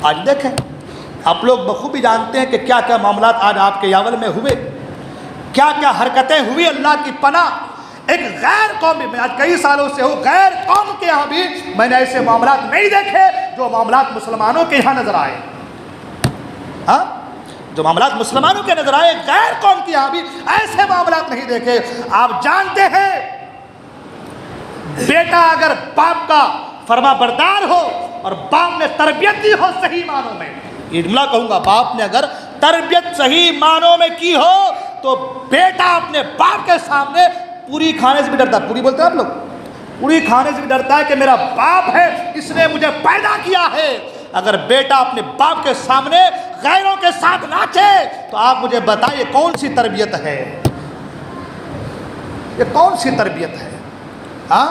آج دیکھیں، آپ لوگ بخوبی جانتے ہیں کہ کیا کیا معاملات آج آپ کے یاول میں ہوئے، کیا کیا حرکتیں ہوئی، اللہ کی پناہ۔ ایک غیر قومی، میں آج کئی سالوں سے ہوں، غیر قوم کے یہاں بھی میں نے ایسے معاملات نہیں دیکھے جو معاملات مسلمانوں کے یہاں نظر آئے۔ ہاں، جو معاملات مسلمانوں کے نظر آئے، غیر قوم کے یہاں بھی ایسے معاملات نہیں دیکھے۔ آپ جانتے ہیں، بیٹا اگر باپ کا فرما بردار ہو اور باپ نے تربیت دی ہو صحیح معنوں میں، یہ جملہ کہوں گا، باپ نے اگر تربیت صحیح معنوں میں کی ہو تو بیٹا اپنے باپ کے سامنے پوری کھانے سے بھی ڈرتا ہے۔ پوری بولتے ہیں آپ لوگ؟ پوری کھانے سے بھی ڈرتا ہے کہ میرا باپ ہے، اس نے مجھے پیدا کیا ہے۔ اگر بیٹا اپنے باپ کے سامنے غیروں کے ساتھ ناچے تو آپ مجھے بتائیے کون سی تربیت ہے؟ یہ کون سی تربیت ہے؟ ہاں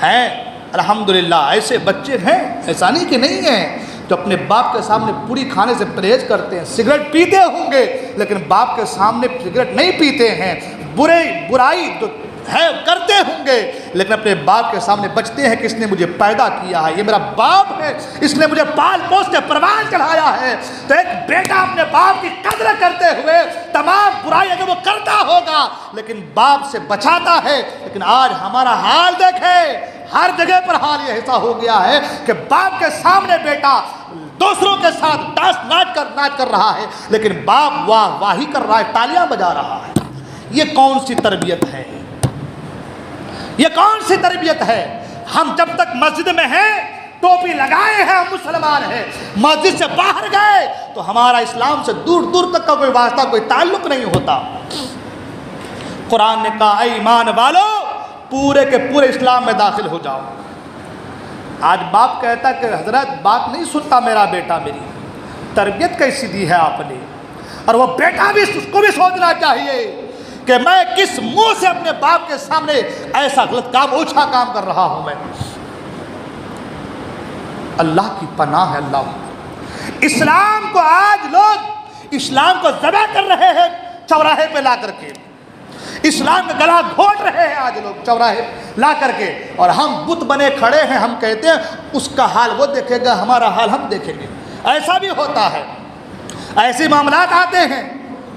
ہیں الحمدللہ، ایسے بچے ہیں، ایسا نہیں کہ نہیں ہیں، جو اپنے باپ کے سامنے پوری کھانے سے پرہیز کرتے ہیں، سگریٹ پیتے ہوں گے لیکن باپ کے سامنے سگریٹ نہیں پیتے ہیں، برائی جو ہے کرتے ہوں گے لیکن اپنے باپ کے سامنے بچتے ہیں کہ اس نے مجھے پیدا کیا ہے، یہ میرا باپ ہے، اس نے مجھے پال پوس کے پروان چڑھایا ہے۔ تو ایک بیٹا اپنے باپ کی قدر کرتے ہوئے تمام برائی اگر وہ کرتا ہوگا لیکن باپ سے بچاتا ہے۔ لیکن آج ہمارا حال دیکھیں، ہر جگہ پر حال یہ ایسا ہو گیا ہے کہ باپ کے سامنے بیٹا دوسروں کے ساتھ ڈانس ناچ کر رہا ہے، لیکن باپ واہ واہی کر رہا ہے، تالیاں بجا رہا ہے۔ یہ کون سی تربیت ہے؟ یہ کون سی تربیت ہے؟ ہم جب تک مسجد میں ہیں، ٹوپی لگائے ہیں، ہم مسلمان ہیں، مسجد سے باہر گئے تو ہمارا اسلام سے دور دور تک کا کوئی واسطہ، کوئی تعلق نہیں ہوتا۔ قرآن نے کہا اے ایمان والو پورے کے پورے اسلام میں داخل ہو جاؤ۔ آج باپ کہتا ہے کہ حضرت بات نہیں سنتا میرا بیٹا، میری تربیت کیسی دی ہے آپ نے؟ اور وہ بیٹا بھی اس کو بھی سوچنا چاہیے کہ میں کس منہ سے اپنے باپ کے سامنے ایسا غلط کام، اوچھا کام کر رہا ہوں میں۔ اللہ کی پناہ ہے، اللہ اسلام کو آج لوگ اسلام کو ذبح کر رہے ہیں چوراہے پہ لا کر کے، اسلام کا گلا گھونٹ رہے ہیں آج لوگ چوراہے لا کر کے، اور ہم بت بنے کھڑے ہیں، ہم کہتے ہیں اس کا حال وہ دیکھے گا، ہمارا حال ہم دیکھیں گے۔ ایسا بھی ہوتا ہے، ایسے معاملات آتے ہیں،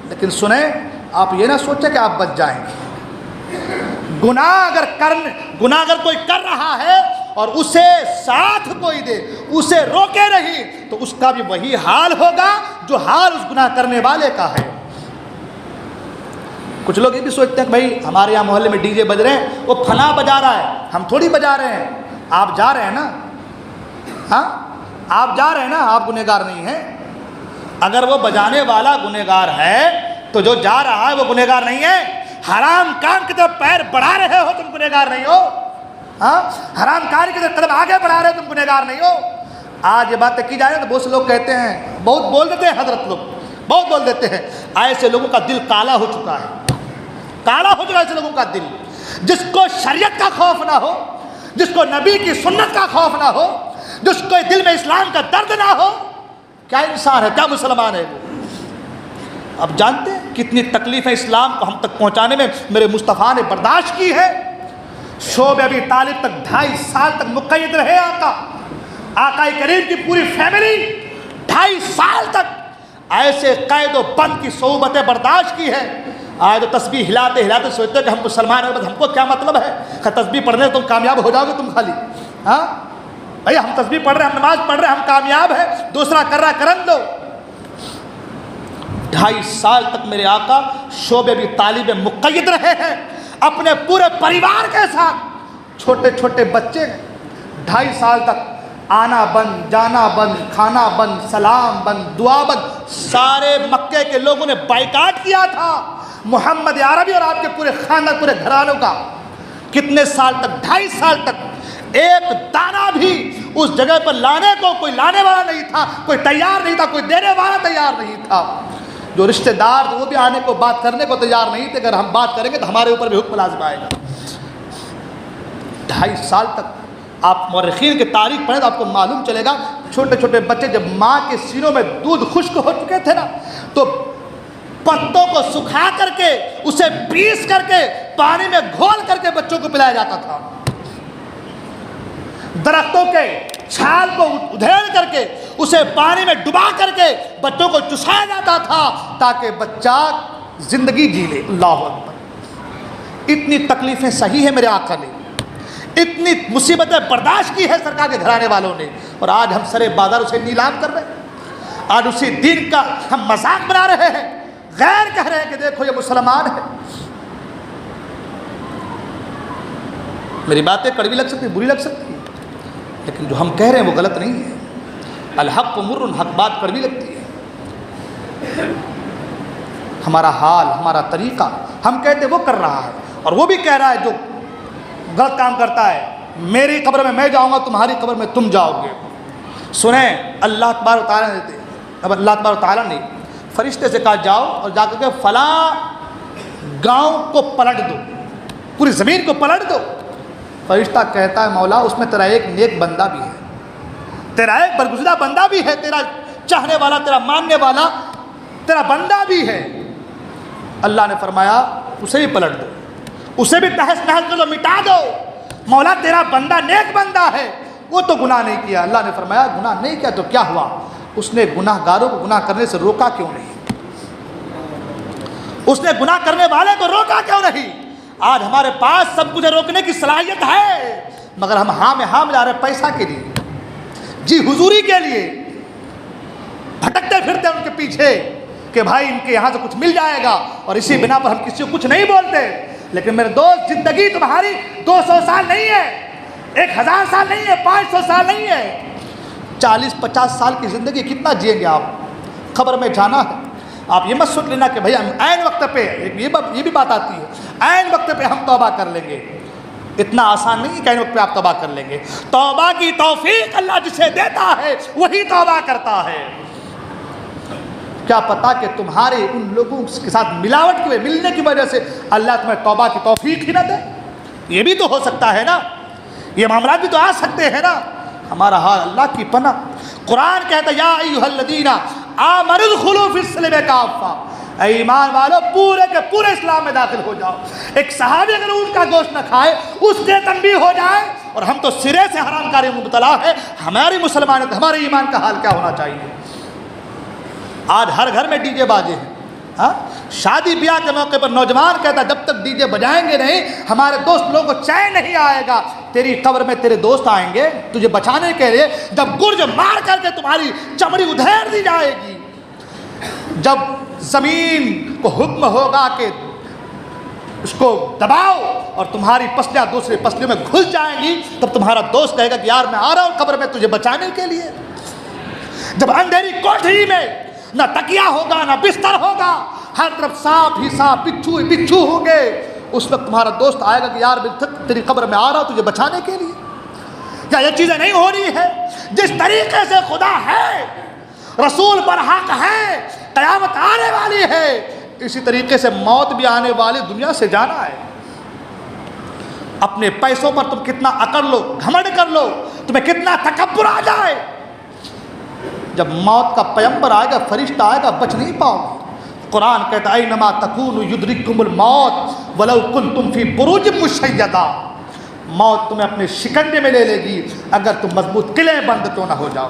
لیکن سنیں آپ یہ نہ سوچیں کہ آپ بچ جائیں گے۔ گناہ اگر کوئی کر رہا ہے اور اسے ساتھ کوئی دے، اسے روکے نہیں، تو اس کا بھی وہی حال ہوگا جو حال اس گناہ کرنے والے کا ہے۔ کچھ لوگ یہ بھی سوچتے ہیں کہ بھائی ہمارے یہاں محلے میں ڈی جے بج رہے ہیں، وہ فلاں بجا رہا ہے، ہم تھوڑی بجا رہے ہیں۔ آپ جا رہے ہیں نا، ہاں آپ جا رہے ہیں نا، آپ گنہگار نہیں ہیں۔ اگر وہ بجانے والا گنہگار ہے تو جو جا رہا ہے وہ گنہگار نہیں ہے؟ حرام کام کی طرف پیر بڑھا رہے ہو تم گنہگار نہیں ہو؟ ہاں حرام کاری کی طرف قدم آگے بڑھا رہے ہو تم گنہگار نہیں ہو؟ آج یہ باتیں کی جا رہی ہے تو بہت سے لوگ کہتے ہیں، بہت بول دیتے ہیں حضرت لوگ، بہت بول دیتے ہیں۔ ایسے لوگوں کا دل کالا ہو چکا ہے، کالا ہو چکا ہے ایسے لوگوں کا دل، جس کو شریعت کا خوف نہ ہو، جس کو نبی کی سنت کا خوف نہ ہو، جس کو دل میں اسلام کا درد نہ ہو۔ کیا انسان ہے، کیا مسلمان ہے وہ؟ اب جانتے ہیں کتنی تکلیفیں اسلام کو ہم تک پہنچانے میں میرے مصطفیٰ نے برداشت کی ہے۔ شعب ابی طالب تک 2.5 سال تک مقید رہے آقا کریم کی پوری فیملی 2.5 سال تک ایسے قید و بند کی صعوبتیں برداشت کی ہے۔ آج تو تسبیح ہلاتے ہلاتے سوچتے کہ ہم مسلمان ہیں، ہم کو کیا مطلب ہے کہ تسبیح پڑھنے تم کامیاب ہو جاؤ گے تم خالی؟ ہاں بھائی ہم تسبیح پڑھ رہے ہیں، ہم نماز پڑھ رہے ہیں، ہم کامیاب ہیں، دوسرا کر رہا کرن دو۔ 2.5 سال تک میرے آقا شعب ابی طالب میں مقید رہے ہیں اپنے پورے پریوار کے ساتھ، چھوٹے چھوٹے بچے 2.5 سال تک آنا بند، جانا بند، کھانا بند، سلام بند، دعا بند۔ سارے مکے کے لوگوں نے بائیکاٹ کیا تھا محمد عربی اور آپ کے پورے خاندان، پورے گھرانوں کا۔ کتنے سال تک؟ 2.5 سال تک ایک دانہ بھی اس جگہ پر لانے کو کوئی لانے والا نہیں تھا، کوئی تیار نہیں تھا، کوئی دینے والا تیار نہیں تھا۔ جو رشتہ دار وہ بھی آنے کو بات کرنے کو تیار نہیں تھے، اگر ہم بات کریں گے تو ہمارے اوپر بھی حکم لازم آئے گا۔ 2.5 سال تک آپ مورخین کی تاریخ پڑھیں تو آپ کو معلوم چلے گا، چھوٹے چھوٹے بچے جب ماں کے سینوں میں دودھ خشک ہو چکے تھے نا، تو پتوں کو سکھا کر کے اسے پیس کر کے پانی میں گھول کر کے بچوں کو پلایا جاتا تھا۔ درختوں کے چھال کو ادھیڑ کر کے اسے پانی میں ڈبا کر کے بچوں کو چسایا جاتا تھا تاکہ بچہ زندگی جی لے۔ اللہ اکبر! اتنی تکلیفیں سہی ہے میرے آقا نے، اتنی مصیبتیں برداشت کی ہے سرکار کے گھرانے والوں نے، اور آج ہم سرے بازار اسے نیلام کر رہے ہیں، آج اسی دین کا ہم مذاق بنا رہے ہیں، غیر کہہ رہے ہیں کہ دیکھو یہ مسلمان ہے۔ میری باتیں کڑوی لگ سکتی، بری لگ سکتی، لیکن جو ہم کہہ رہے ہیں وہ غلط نہیں ہے۔ الحق مر، حق بات کڑوی لگتی ہے۔ ہمارا حال، ہمارا طریقہ، ہم کہتے وہ کر رہا ہے اور وہ بھی کہہ رہا ہے جو غلط کام کرتا ہے، میری قبر میں میں جاؤں گا، تمہاری قبر میں تم جاؤ گے۔ سنیں اللہ تبارک و تعالیٰ نے، اب اللہ تبارک و تعالیٰ نے فرشتے سے کہا جاؤ اور جا کر کے فلاں گاؤں کو پلٹ دو، پوری زمین کو پلٹ دو۔ فرشتہ کہتا ہے مولا اس میں تیرا ایک نیک بندہ بھی ہے، تیرا ایک برگزیدہ بندہ بھی ہے، تیرا چاہنے والا، تیرا ماننے والا تیرا بندہ بھی ہے۔ اللہ نے فرمایا اسے بھی پلٹ دو، اسے بھی تہس نہس کر دو، مٹا دو۔ مولا تیرا بندہ نیک بندہ ہے، وہ تو گناہ نہیں کیا۔ اللہ نے فرمایا گناہ نہیں کیا تو کیا ہوا؟ اس نے گناہ گاروں کو گناہ کرنے سے روکا کیوں نہیں؟ اس نے گناہ کرنے والے کو روکا کیوں نہیں؟ آج ہمارے پاس سب کچھ روکنے کی صلاحیت ہے، مگر ہم ہاں میں ہاں ملا رہے پیسہ کے لیے، جی حضوری کے لیے، پڑتے ہیں ان کے پیچھے کہ بھائی ان کے یہاں سے کچھ مل جائے گا، اور اسی بنا پر ہم کسی کو کچھ نہیں بولتے۔ لیکن میرے دوست، زندگی تمہاری 200 سال نہیں ہے، 1000 سال نہیں ہے، 500 سال نہیں ہے، 40-50 سال کی زندگی کتنا جئیں گے آپ؟ قبر میں جانا ہے۔ آپ یہ مت سوچ لینا کہ بھئی ہم عین وقت پہ، یہ بھی بات آتی ہے، عین وقت پہ ہم توبہ کر لیں گے۔ اتنا آسان نہیں کہ عین وقت پہ آپ توبہ کر لیں گے۔ توبہ کی توفیق اللہ جسے دیتا ہے وہی توبہ کرتا ہے۔ کیا پتا کہ تمہارے ان لوگوں کے ساتھ ملاوٹ کی ملنے کی وجہ سے اللہ تمہیں توبہ کی توفیق ہی نہ دے؟ یہ بھی تو ہو سکتا ہے نا، یہ معاملات بھی تو آ سکتے ہیں نا۔ ہمارا حال اللہ کی پناہ۔ قرآن کہتا ہے یا ایھا الذین آمنوا ادخلوا فی السلم کافہ، اے ایمان والو پورے کے پورے اسلام میں داخل ہو جاؤ۔ ایک صحابی اگر اونٹ کا گوشت نہ کھائے اس سے تنبیہ ہو جائے، اور ہم تو سرے سے حرام کاری میں مبتلا ہے، ہماری مسلمانیت، ہمارے ایمان کا حال کیا ہونا چاہیے؟ آج ہر گھر میں ڈی جے باجے ہیں۔ ہاں، شادی بیاہ کے موقع پر نوجوان کہتا ہے جب تک ڈی جے بجائیں گے نہیں ہمارے دوست لوگوں کو چین نہیں آئے گا۔ تیری قبر میں تیرے دوست آئیں گے تجھے بچانے کے لیے، جب گرج مار کر کے تمہاری چمڑی ادھیر دی جائے گی، جب زمین کو حکم ہوگا کہ اس کو دباؤ اور تمہاری پسلیاں دوسرے پسلیوں میں گھس جائیں گی، تب تمہارا دوست کہے گا کہ یار میں آ رہا ہوں قبر میں تجھے بچانے کے لیے۔ جب اندھیری کوٹھی میں نہ تکیا ہوگا نہ بستر ہوگا، ہر طرف سانپ ہی سانپ، بچھو ہی بچھو ہوں گے، اس وقت تمہارا دوست آئے گا کہ یار میں تیری قبر میں آ رہا ہوں تجھے بچانے کے لیے۔ کیا یہ چیزیں نہیں ہو رہی ہے؟ جس طریقے سے خدا ہے، رسول برحق ہے، قیامت آنے والی ہے، اسی طریقے سے موت بھی آنے والی، دنیا سے جانا ہے۔ اپنے پیسوں پر تم کتنا اکڑ لو، گھمنڈ کر لو، تمہیں کتنا تکبر آ جائے، جب موت کا پیغمبر آئے گا، فرشتہ آئے گا، بچ نہیں پاؤ گے۔ قرآن کہتا ہے اینما تکونوا یدرککم الموت ولو کنتم فی بروج مشیدہ، موت تمہیں اپنے شکنجے میں لے لے گی اگر تم مضبوط قلعے بند تو نہ ہو جاؤ۔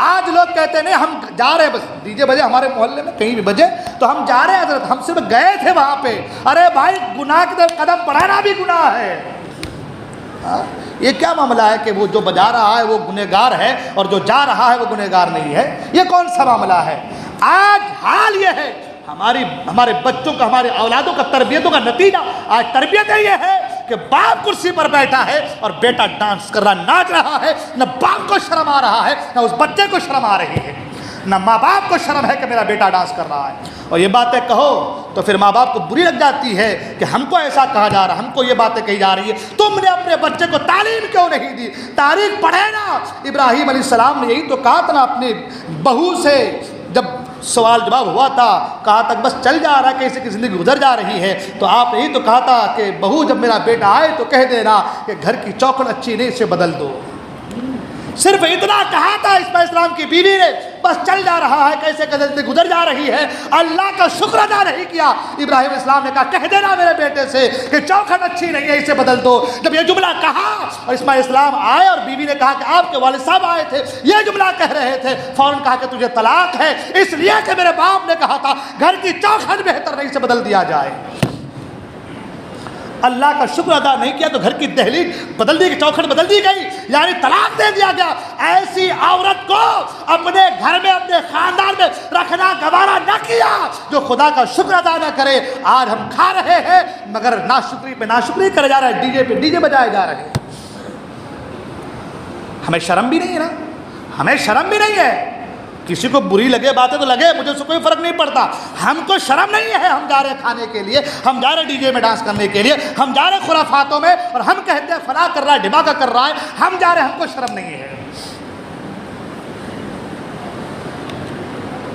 آج لوگ کہتے ہیں نہیں ہم جا رہے ہیں، بس ڈی جے بجے ہمارے محلے میں کہیں بھی بجے تو ہم جا رہے ہیں حضرت، ہم صرف گئے تھے وہاں پہ۔ ارے بھائی گناہ کی طرف قدم بڑھانا بھی گناہ ہے۔ یہ کیا معاملہ ہے کہ وہ جو بجا رہا ہے وہ گنہگار ہے اور جو جا رہا ہے وہ گنہگار نہیں ہے؟ یہ کون سا معاملہ ہے؟ آج حال یہ ہے، ہمارے بچوں کا، ہمارے اولادوں کا تربیتوں کا نتیجہ آج تربیت یہ ہے کہ باپ کرسی پر بیٹھا ہے اور بیٹا ڈانس کر رہا، ناچ رہا ہے، نہ باپ کو شرم آ رہا ہے نہ اس بچے کو شرم آ رہی ہے، نہ ماں باپ کو شرم ہے کہ میرا بیٹا ڈانس کر رہا ہے۔ اور یہ باتیں کہو تو پھر ماں باپ کو بری لگ جاتی ہے کہ ہم کو ایسا کہا جا رہا، ہم کو یہ باتیں کہی جا رہی ہے، تم نے اپنے بچے کو تعلیم کیوں نہیں دی؟ تاریخ پڑھے نا، ابراہیم علیہ السلام نے یہی تو کہا تھا نا اپنی بہو سے، جب سوال جواب ہوا تھا، کہا تک بس چل جا رہا ہے، کیسے کی زندگی گزر جا رہی ہے، تو آپ یہی تو کہا تھا کہ بہو جب میرا بیٹا آئے تو کہہ دینا کہ گھر کی چوکھٹ اچھی نہیں، اسے بدل دو۔ صرف اتنا کہا تھا اسماعیل السلام کی بیوی نے، بس چل جا رہا ہے، کیسے زندگی گزر جا رہی ہے، اللہ کا شکر ادا نہیں کیا۔ ابراہیم علیہ السلام نے کہا کہہ دینا میرے بیٹے سے کہ چوکھٹ اچھی نہیں ہے، اسے بدل دو۔ جب یہ جملہ کہا اور اسماعیل السلام آئے اور بیوی نے کہا کہ آپ کے والد صاحب آئے تھے یہ جملہ کہہ رہے تھے، فوراً کہا کہ تجھے طلاق ہے، اس لیے کہ میرے باپ نے کہا تھا گھر کی چوکھٹ بہتر نہیں، اسے بدل دیا جائے۔ اللہ کا شکر ادا نہیں کیا تو گھر کی دہلیز بدل دی گئی، چوکھٹ بدل دی گئی، یعنی طلاق دے دیا گیا۔ ایسی عورت کو اپنے گھر میں، اپنے خاندان میں رکھنا گوارا نہ کیا جو خدا کا شکر ادا نہ کرے۔ آج ہم کھا رہے ہیں مگر ناشکری پہ ناشکری کرے جا رہے ہیں، ڈی جے پہ ڈی جے بجائے جا رہے ہیں۔ ہمیں شرم بھی نہیں ہے نا، ہمیں شرم بھی نہیں ہے۔ کسی کو بری لگے باتیں تو لگے، مجھے اس سے کوئی فرق نہیں پڑتا، ہم کو شرم نہیں ہے۔ ہم جا رہے ہیں کھانے کے لیے، ہم جا رہے ہیں ڈی جے میں ڈانس کرنے کے لیے، ہم جا رہے ہیں خرافاتوں میں، اور ہم کہتے ہیں فلاں کر رہا ہے، ڈھماکہ کر رہا ہے، ہم جا رہے ہیں، ہم کو شرم نہیں ہے۔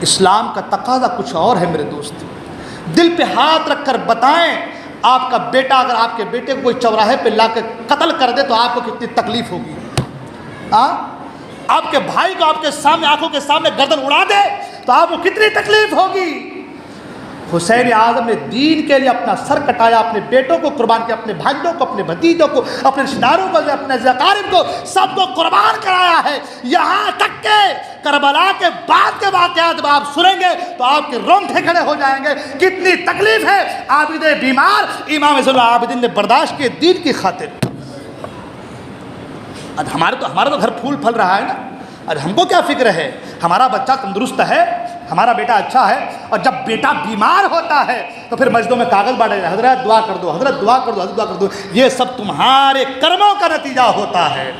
اسلام کا تقاضا کچھ اور ہے میرے دوست، دل پہ ہاتھ رکھ کر بتائیں، آپ کا بیٹا اگر آپ کے بیٹے کو کوئی چوراہے پہ لا کے قتل کر دے تو آپ کو کتنی تکلیف ہوگی؟ آپ کے بھائی کو آپ کے سامنے، آنکھوں کے سامنے گردن اڑا دے تو آپ کو کتنی تکلیف ہوگی؟ حسین اعظم نے دین کے لیے اپنا سر کٹایا، اپنے بیٹوں کو قربان کیا، اپنے بھائیوں کو، اپنے بھتیجوں کو، اپنے رشتہ داروں کو، اپنے اقارب کو، سب کو قربان کرایا ہے۔ یہاں تک کہ کربلا کے بعد کے واقعات جب آپ سنیں گے تو آپ کے رونگٹے کھڑے ہو جائیں گے، کتنی تکلیف ہے عابد بیمار امام زین العابدین نے برداشت کی دین کی خاطر۔ ہمارا تو گھر پھول پھل رہا ہے نا، اور ہم کو کیا فکر ہے؟ ہمارا بچہ تندرست ہے، ہمارا بیٹا اچھا ہے، اور جب بیٹا بیمار ہوتا ہے تو پھر مسجدوں میں کاغذ بانٹے جائے، حضرت دعا کر دو، حضرت دعا کر دو، حضرت دعا کر دو۔ یہ سب تمہارے کرموں کا نتیجہ ہوتا ہے۔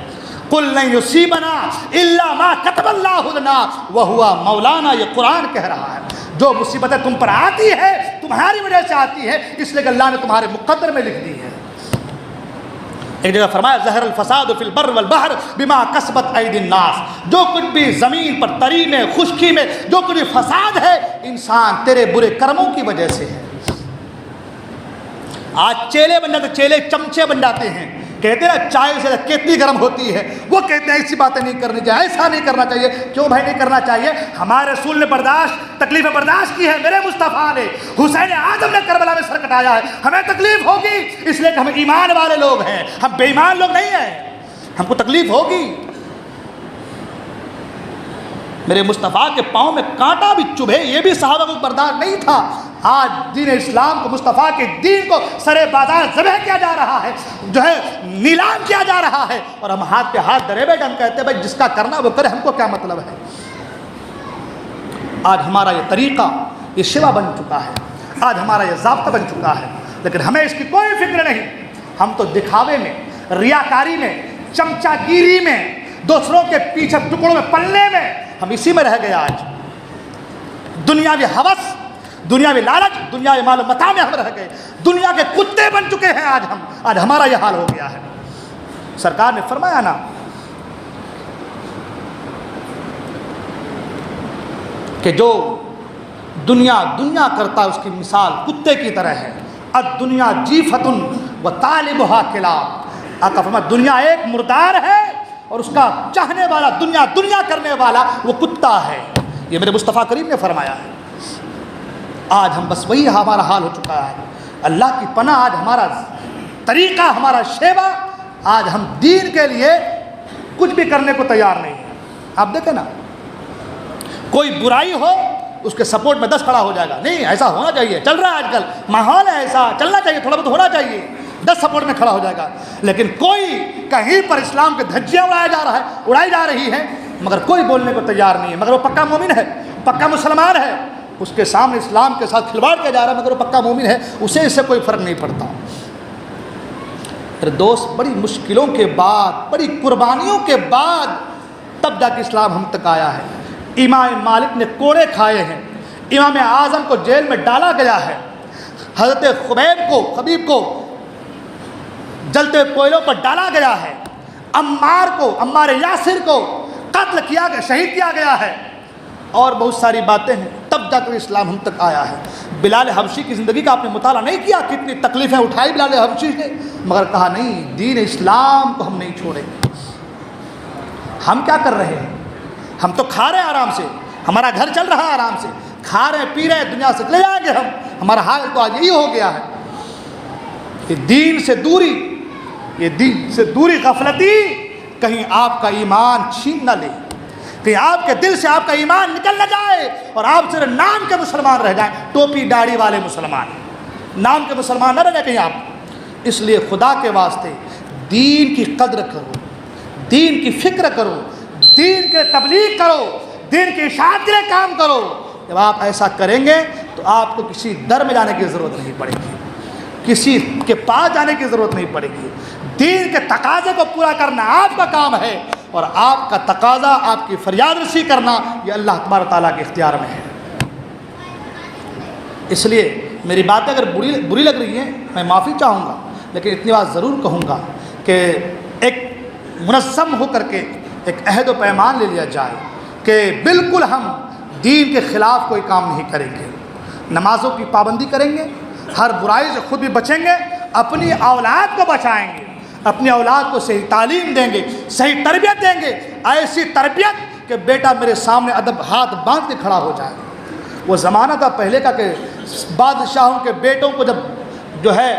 قُلْ لَن يُصِيبَنَا إِلَّا مَا كَتَبَ اللَّهُ لَنَا وَهُوَ مَوْلَانَا، یہ قرآن کہہ رہا ہے۔ جو مصیبتیں تم پر آتی ہے تمہاری وجہ سے آتی ہے، اس لیے کہ اللہ نے تمہارے مقدر میں لکھ دی ہے۔ ایک جگہ فرمایا ظہر الفساد فی البر والبحر بما کسبت ایدی الناس، جو کچھ بھی زمین پر تری میں خشکی میں جو کچھ بھی فساد ہے انسان تیرے برے کرموں کی وجہ سے ہے۔ آج چیلے بن جاتے، چیلے چمچے بن جاتے ہیں، کہتے ہیں چائے سے کتنی گرم ہوتی ہے، وہ کہتے ہیں ایسی باتیں نہیں کرنی چاہیے، ایسا نہیں کرنا چاہیے۔ کیوں بھائی نہیں کرنا چاہیے؟ ہمارے رسول نے تکلیفیں برداشت کی ہے، میرے مصطفیٰ نے، حسین اعظم نے کربلا میں سر کٹایا ہے، ہمیں تکلیف ہوگی، اس لیے کہ ہم ایمان والے لوگ ہیں، ہم بے ایمان لوگ نہیں ہیں، ہم کو تکلیف ہوگی۔ میرے مصطفیٰ کے پاؤں میں کانٹا بھی چبھے یہ بھی صحابہ کو برداشت نہیں تھا۔ آج دین اسلام کو، مصطفیٰ کے دین کو سرے بازار ذبح کیا جا رہا ہے، جو ہے نیلام کیا جا رہا ہے، اور ہم ہاتھ پہ ہاتھ دھرے بیٹھے ہم کہتے ہیں بھائی جس کا کرنا وہ کرے، ہم کو کیا مطلب ہے۔ آج ہمارا یہ طریقہ یہ شیوا بن چکا ہے، آج ہمارا یہ ضابطہ بن چکا ہے، لیکن ہمیں اس کی کوئی فکر نہیں۔ ہم تو دکھاوے میں، ریاکاری میں، چمچا گیری میں، دوسروں کے پیچھے ٹکڑوں میں پلنے میں ہم اسی میں رہ گئے۔ آج دنیاوی ہوس، دنیاوی لالچ، دنیاوی مال و متاع میں ہم رہ گئے، دنیا کے کتے بن چکے ہیں آج ہمارا یہ حال ہو گیا ہے۔ سرکار نے فرمایا نا کہ جو دنیا کرتا ہے اس کی مثال کتے کی طرح ہے۔ الدنیا جیفۃ وطالبھا کلاب، آقا فرمایا دنیا ایک مردار ہے اور اس کا چاہنے والا، دنیا کرنے والا وہ کتا ہے۔ یہ میرے مصطفیٰ کریم نے فرمایا ہے۔ آج ہم بس وہی ہمارا حال ہو چکا ہے۔ اللہ کی پناہ، آج ہمارا طریقہ، ہمارا شیوا، آج ہم دین کے لیے کچھ بھی کرنے کو تیار نہیں ہیں۔ آپ دیکھیں نا، کوئی برائی ہو اس کے سپورٹ میں 10 کھڑا ہو جائے گا، نہیں ایسا ہونا چاہیے، چل رہا ہے آج کل ماحول ہے ایسا، چلنا چاہیے، تھوڑا بہت ہونا چاہیے، 10 سپورٹ میں کھڑا ہو جائے گا۔ لیکن کوئی کہیں پر اسلام کے دھجیاں اڑائی جا رہی ہیں، مگر کوئی بولنے کو تیار نہیں ہے، مگر وہ پکا مومن ہے، پکا مسلمان ہے، اس کے سامنے اسلام کے ساتھ کھلواڑ کیا جا رہا ہے، مگر وہ پکا مومن ہے، اسے اس سے کوئی فرق نہیں پڑتا۔ پھر دوست، بڑی مشکلوں کے بعد، بڑی قربانیوں کے بعد تب جا کے اسلام ہم تک آیا ہے۔ امام مالک نے کوڑے کھائے ہیں، امام اعظم کو جیل میں ڈالا گیا ہے، حضرت خبیب کو جلتے کوئلوں پر ڈالا گیا ہے، عمار یاسر کو قتل کیا گیا، شہید کیا گیا ہے، اور بہت ساری باتیں ہیں، تب جا کر اسلام ہم تک آیا ہے۔ بلال حبشی کی زندگی کا آپ نے مطالعہ نہیں کیا، کتنی تکلیفیں اٹھائی بلال حبشی نے، مگر کہا نہیں، دین اسلام کو ہم نہیں چھوڑیں گے۔ ہم کیا کر رہے ہیں؟ ہم تو کھا رہے ہیں آرام سے، ہمارا گھر چل رہا ہے آرام سے، کھا رہے ہیں، پی رہے ہیں، دنیا سے چلے جائیں گے ہم۔ ہمارا حال تو آج یہی ہو گیا ہے۔ یہ دین سے دوری غفلتی کہیں آپ کا ایمان چھین نہ لے، کہ آپ کے دل سے آپ کا ایمان نکل نہ جائے اور آپ صرف نام کے مسلمان رہ جائیں، ٹوپی داڑھی والے مسلمان، نام کے مسلمان نہ رہ جائیں کہیں آپ۔ اس لیے خدا کے واسطے دین کی قدر کرو، دین کی فکر کرو، دین کے تبلیغ کرو، دین کی اشاعت کے لیے کام کرو۔ جب آپ ایسا کریں گے تو آپ کو کسی در میں جانے کی ضرورت نہیں پڑے گی، کسی کے پاس جانے کی ضرورت نہیں پڑے گی۔ دین کے تقاضے کو پورا کرنا آپ کا کام ہے، اور آپ کا تقاضا، آپ کی فریاد رسی کرنا، یہ اللہ تبارک تعالیٰ کے اختیار میں ہے۔ اس لیے میری باتیں اگر بری لگ رہی ہیں میں معافی چاہوں گا، لیکن اتنی بات ضرور کہوں گا کہ ایک منظم ہو کر کے ایک عہد و پیمان لے لیا جائے کہ بالکل ہم دین کے خلاف کوئی کام نہیں کریں گے، نمازوں کی پابندی کریں گے، ہر برائی سے خود بھی بچیں گے، اپنی اولاد کو بچائیں گے، اپنی اولاد کو صحیح تعلیم دیں گے، صحیح تربیت دیں گے، ایسی تربیت کہ بیٹا میرے سامنے ادب ہاتھ باندھ کے کھڑا ہو جائے۔ وہ زمانہ تھا پہلے کا کہ بادشاہوں کے بیٹوں کو جب جو ہے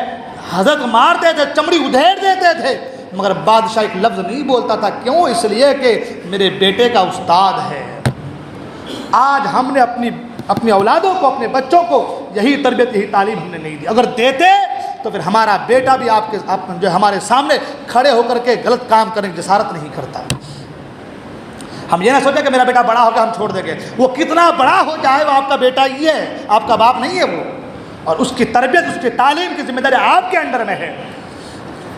حضرت مارتے تھے، چمڑی ادھیڑ دیتے تھے، مگر بادشاہ ایک لفظ نہیں بولتا تھا، کیوں؟ اس لیے کہ میرے بیٹے کا استاد ہے۔ آج ہم نے اپنی اولادوں کو، اپنے بچوں کو یہی تربیت، یہی تعلیم ہم نے نہیں دی۔ اگر دیتے تو پھر ہمارا بیٹا بھی آپ جو ہمارے سامنے کھڑے ہو کر کے غلط کام کرنے کی جسارت نہیں کرتا۔ ہم یہ نہ سوچیں کہ میرا بیٹا بڑا ہو گیا ہم چھوڑ دیں گے، وہ کتنا بڑا ہو جائے وہ آپ کا بیٹا ہی ہے، آپ کا باپ نہیں ہے وہ، اور اس کی تربیت اس کی تعلیم کی ذمہ داری آپ کے انڈر میں ہے۔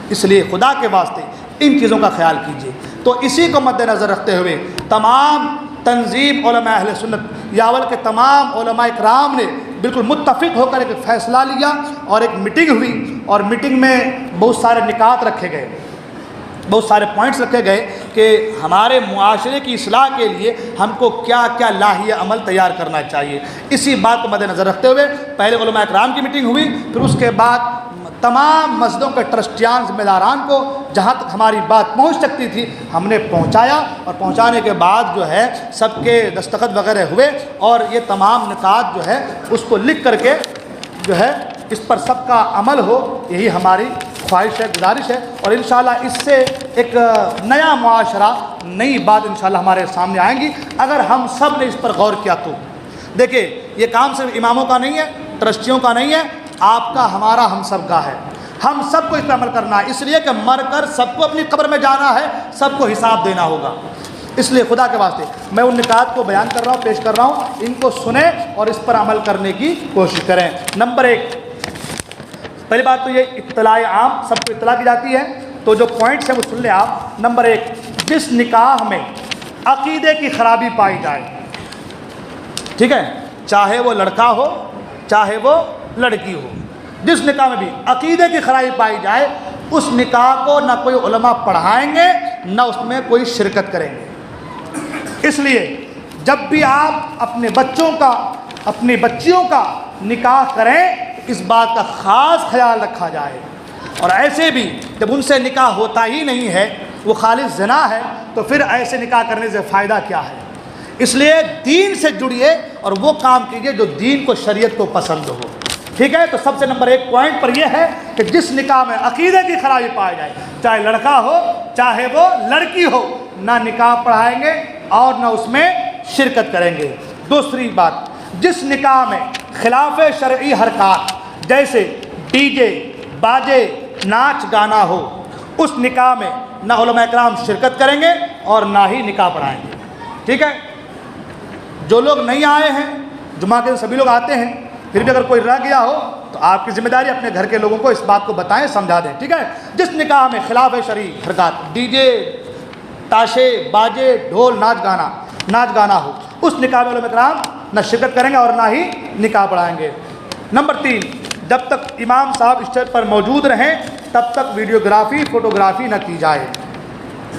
اس لیے خدا کے واسطے ان چیزوں کا خیال کیجیے۔ تو اسی کو مد نظر رکھتے ہوئے تمام تنظیم علماء اہل سنت یاول کے تمام علماء کرام نے بالکل متفق ہو کر ایک فیصلہ لیا اور ایک میٹنگ ہوئی، اور میٹنگ میں بہت سارے نکات رکھے گئے، بہت سارے پوائنٹس رکھے گئے کہ ہمارے معاشرے کی اصلاح کے لیے ہم کو کیا کیا لاہیہ عمل تیار کرنا چاہیے۔ اسی بات کو مد نظر رکھتے ہوئے پہلے علماء کرام کی میٹنگ ہوئی، پھر اس کے بعد تمام مسجدوں کے ٹرسٹیان ذمہ داران کو جہاں تک ہماری بات پہنچ سکتی تھی ہم نے پہنچایا، اور پہنچانے کے بعد جو ہے سب کے دستخط وغیرہ ہوئے، اور یہ تمام نکات جو ہے اس کو لکھ کر کے جو ہے اس پر سب کا عمل ہو، یہی ہماری خواہش ہے، گزارش ہے، اور انشاءاللہ اس سے ایک نیا معاشرہ، نئی بات انشاءاللہ ہمارے سامنے آئیں گی اگر ہم سب نے اس پر غور کیا تو۔ دیکھیں یہ کام صرف اماموں کا نہیں ہے، ٹرسٹیوں کا نہیں ہے، آپ کا ہمارا ہم سب کا ہے، ہم سب کو اس پر عمل کرنا ہے، اس لیے کہ مر کر سب کو اپنی قبر میں جانا ہے، سب کو حساب دینا ہوگا۔ اس لیے خدا کے واسطے میں ان نکات کو بیان کر رہا ہوں، پیش کر رہا ہوں، ان کو سنیں اور اس پر عمل کرنے کی کوشش کریں۔ نمبر 1، پہلی بات تو یہ اطلاع عام، سب کو اطلاع کی جاتی ہے، تو جو پوائنٹس ہیں وہ سن لیں آپ۔ نمبر 1، جس نکاح میں عقیدے کی خرابی پائی جائے، ٹھیک ہے، چاہے وہ لڑکا ہو چاہے وہ لڑکی ہو، جس نکاح میں بھی عقیدے کی خرابی پائی جائے اس نکاح کو نہ کوئی علماء پڑھائیں گے نہ اس میں کوئی شرکت کریں گے۔ اس لیے جب بھی آپ اپنے بچوں کا اپنی بچیوں کا نکاح کریں اس بات کا خاص خیال رکھا جائے، اور ایسے بھی جب ان سے نکاح ہوتا ہی نہیں ہے، وہ خالص زنا ہے، تو پھر ایسے نکاح کرنے سے فائدہ کیا ہے؟ اس لیے دین سے جڑیے اور وہ کام کیجیے جو دین کو شریعت کو پسند ہو، ٹھیک ہے۔ تو سب سے نمبر 1 پوائنٹ پر یہ ہے کہ جس نکاح میں عقیدے کی خرابی پائی جائے، چاہے لڑکا ہو چاہے وہ لڑکی ہو، نہ نکاح پڑھائیں گے اور نہ اس میں شرکت کریں گے۔ دوسری بات، جس نکاح میں خلاف شرعی حرکات جیسے ڈی جے، باجے، ناچ گانا ہو، اس نکاح میں نہ علماء کرام شرکت کریں گے اور نہ ہی نکاح پڑھائیں گے، ٹھیک ہے۔ جو لوگ نہیں آئے ہیں، جمعہ کے سبھی لوگ آتے ہیں، پھر بھی اگر کوئی رہ گیا ہو تو آپ کی ذمہ داری اپنے گھر کے لوگوں کو اس بات کو بتائیں، سمجھا دیں، ٹھیک ہے۔ جس نکاح میں خلاف شرعی حرکات، ڈی جے، تاشے، باجے، ڈھول، ناچ گانا ہو، اس نکاح میں علماء کرام نہ شرکت کریں گے اور نہ ہی نکاح پڑھائیں گے۔ نمبر 3، جب تک امام صاحب اسٹیج پر موجود رہیں تب تک ویڈیوگرافی، فوٹوگرافی نہ کی جائے۔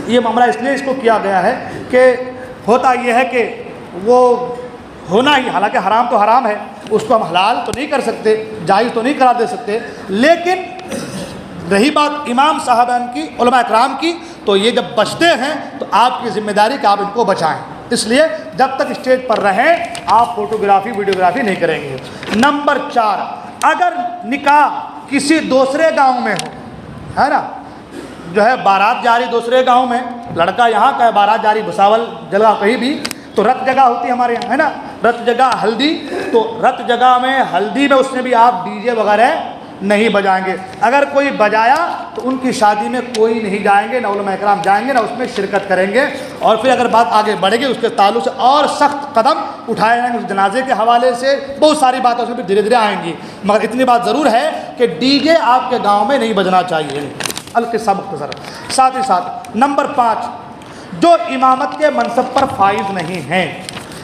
یہ معاملہ اس لیے اس کو کیا گیا ہے کہ ہوتا یہ ہے کہ وہ ہونا ہی، حالانکہ حرام تو حرام ہے، اس کو ہم حلال تو نہیں کر سکتے، جائز تو نہیں قرار دے سکتے، لیکن رہی بات امام صاحبان کی، علماء کرام کی، تو یہ جب بچتے ہیں تو آپ کی ذمہ داری کہ آپ ان کو بچائیں، اس لیے جب تک اسٹیج پر رہیں آپ فوٹوگرافی ویڈیوگرافی نہیں کریں گے۔ نمبر 4، اگر نکاح کسی دوسرے گاؤں میں ہو، ہے نا، جو ہے بارات جاری دوسرے گاؤں میں، لڑکا یہاں کا ہے، بارات جاری بھساول جگہ کہیں بھی، تو رت جگہ ہوتی ہے ہمارے یہاں، ہے نا، رت جگہ ہلدی، تو رت جگہ میں ہلدی میں اس میں بھی آپ ڈی جے وغیرہ نہیں بجائیں گے۔ اگر کوئی بجایا تو ان کی شادی میں کوئی نہیں جائیں گے، نہ علماء کرام جائیں گے، نہ اس میں شرکت کریں گے، اور پھر اگر بات آگے بڑھے گی اس کے تعلق سے اور سخت قدم اٹھائے جائیں گے، اس جنازے کے حوالے سے بہت ساری باتیں اس میں دھیرے دھیرے آئیں گی، مگر اتنی بات ضرور ہے کہ ڈی جے آپ کے گاؤں میں نہیں بجنا چاہیے۔ القصہ مختصر۔ ساتھ ہی ساتھ نمبر 5، جو امامت کے منصب پر فائز نہیں ہیں،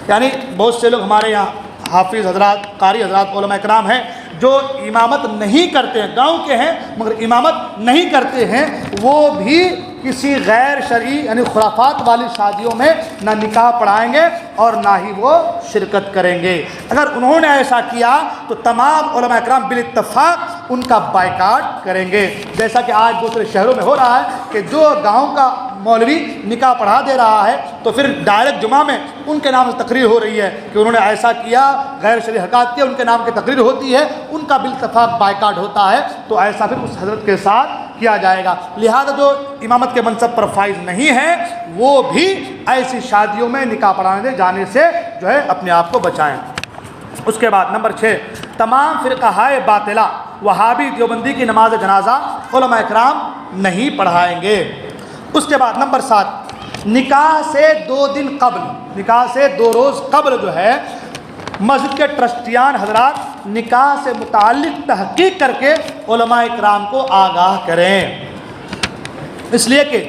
یعنی بہت سے لوگ ہمارے یہاں حافظ حضرات، قاری حضرات، علماء کرام ہیں جو امامت نہیں کرتے ہیں، گاؤں کے ہیں مگر امامت نہیں کرتے ہیں، وہ بھی کسی غیر شرعی یعنی خرافات والی شادیوں میں نہ نکاح پڑھائیں گے اور نہ ہی وہ شرکت کریں گے۔ اگر انہوں نے ایسا کیا تو تمام علماء کرام بالاتفاق ان کا بائیکاٹ کریں گے، جیسا کہ آج دوسرے شہروں میں ہو رہا ہے کہ جو گاؤں کا مولوی نکاح پڑھا دے رہا ہے تو پھر ڈائریکٹ جمعہ میں ان کے نام سے تقریر ہو رہی ہے کہ انہوں نے ایسا کیا، غیر شرعی حرکات کی، ان کے نام کی تقریر ہوتی ہے، ان کا بالاتفاق بائیکاٹ ہوتا ہے، تو ایسا پھر اس حضرت کے ساتھ کیا جائے گا۔ لہذا جو امامت کے منصب پر فائز نہیں ہے وہ بھی ایسی شادیوں میں نکاح پڑھانے جانے سے جو ہے اپنے آپ کو بچائیں۔ اس کے بعد نمبر 6، تمام فرقہائے باطلہ وہابی دیوبندی کی نماز جنازہ علماء کرام نہیں پڑھائیں گے۔ اس کے بعد نمبر 7، نکاح سے 2 دن قبل، نکاح سے 2 روز قبل جو ہے مسجد کے ٹرسٹیان حضرات نکاح سے متعلق تحقیق کر کے علماء اکرام کو آگاہ کریں، اس لیے کہ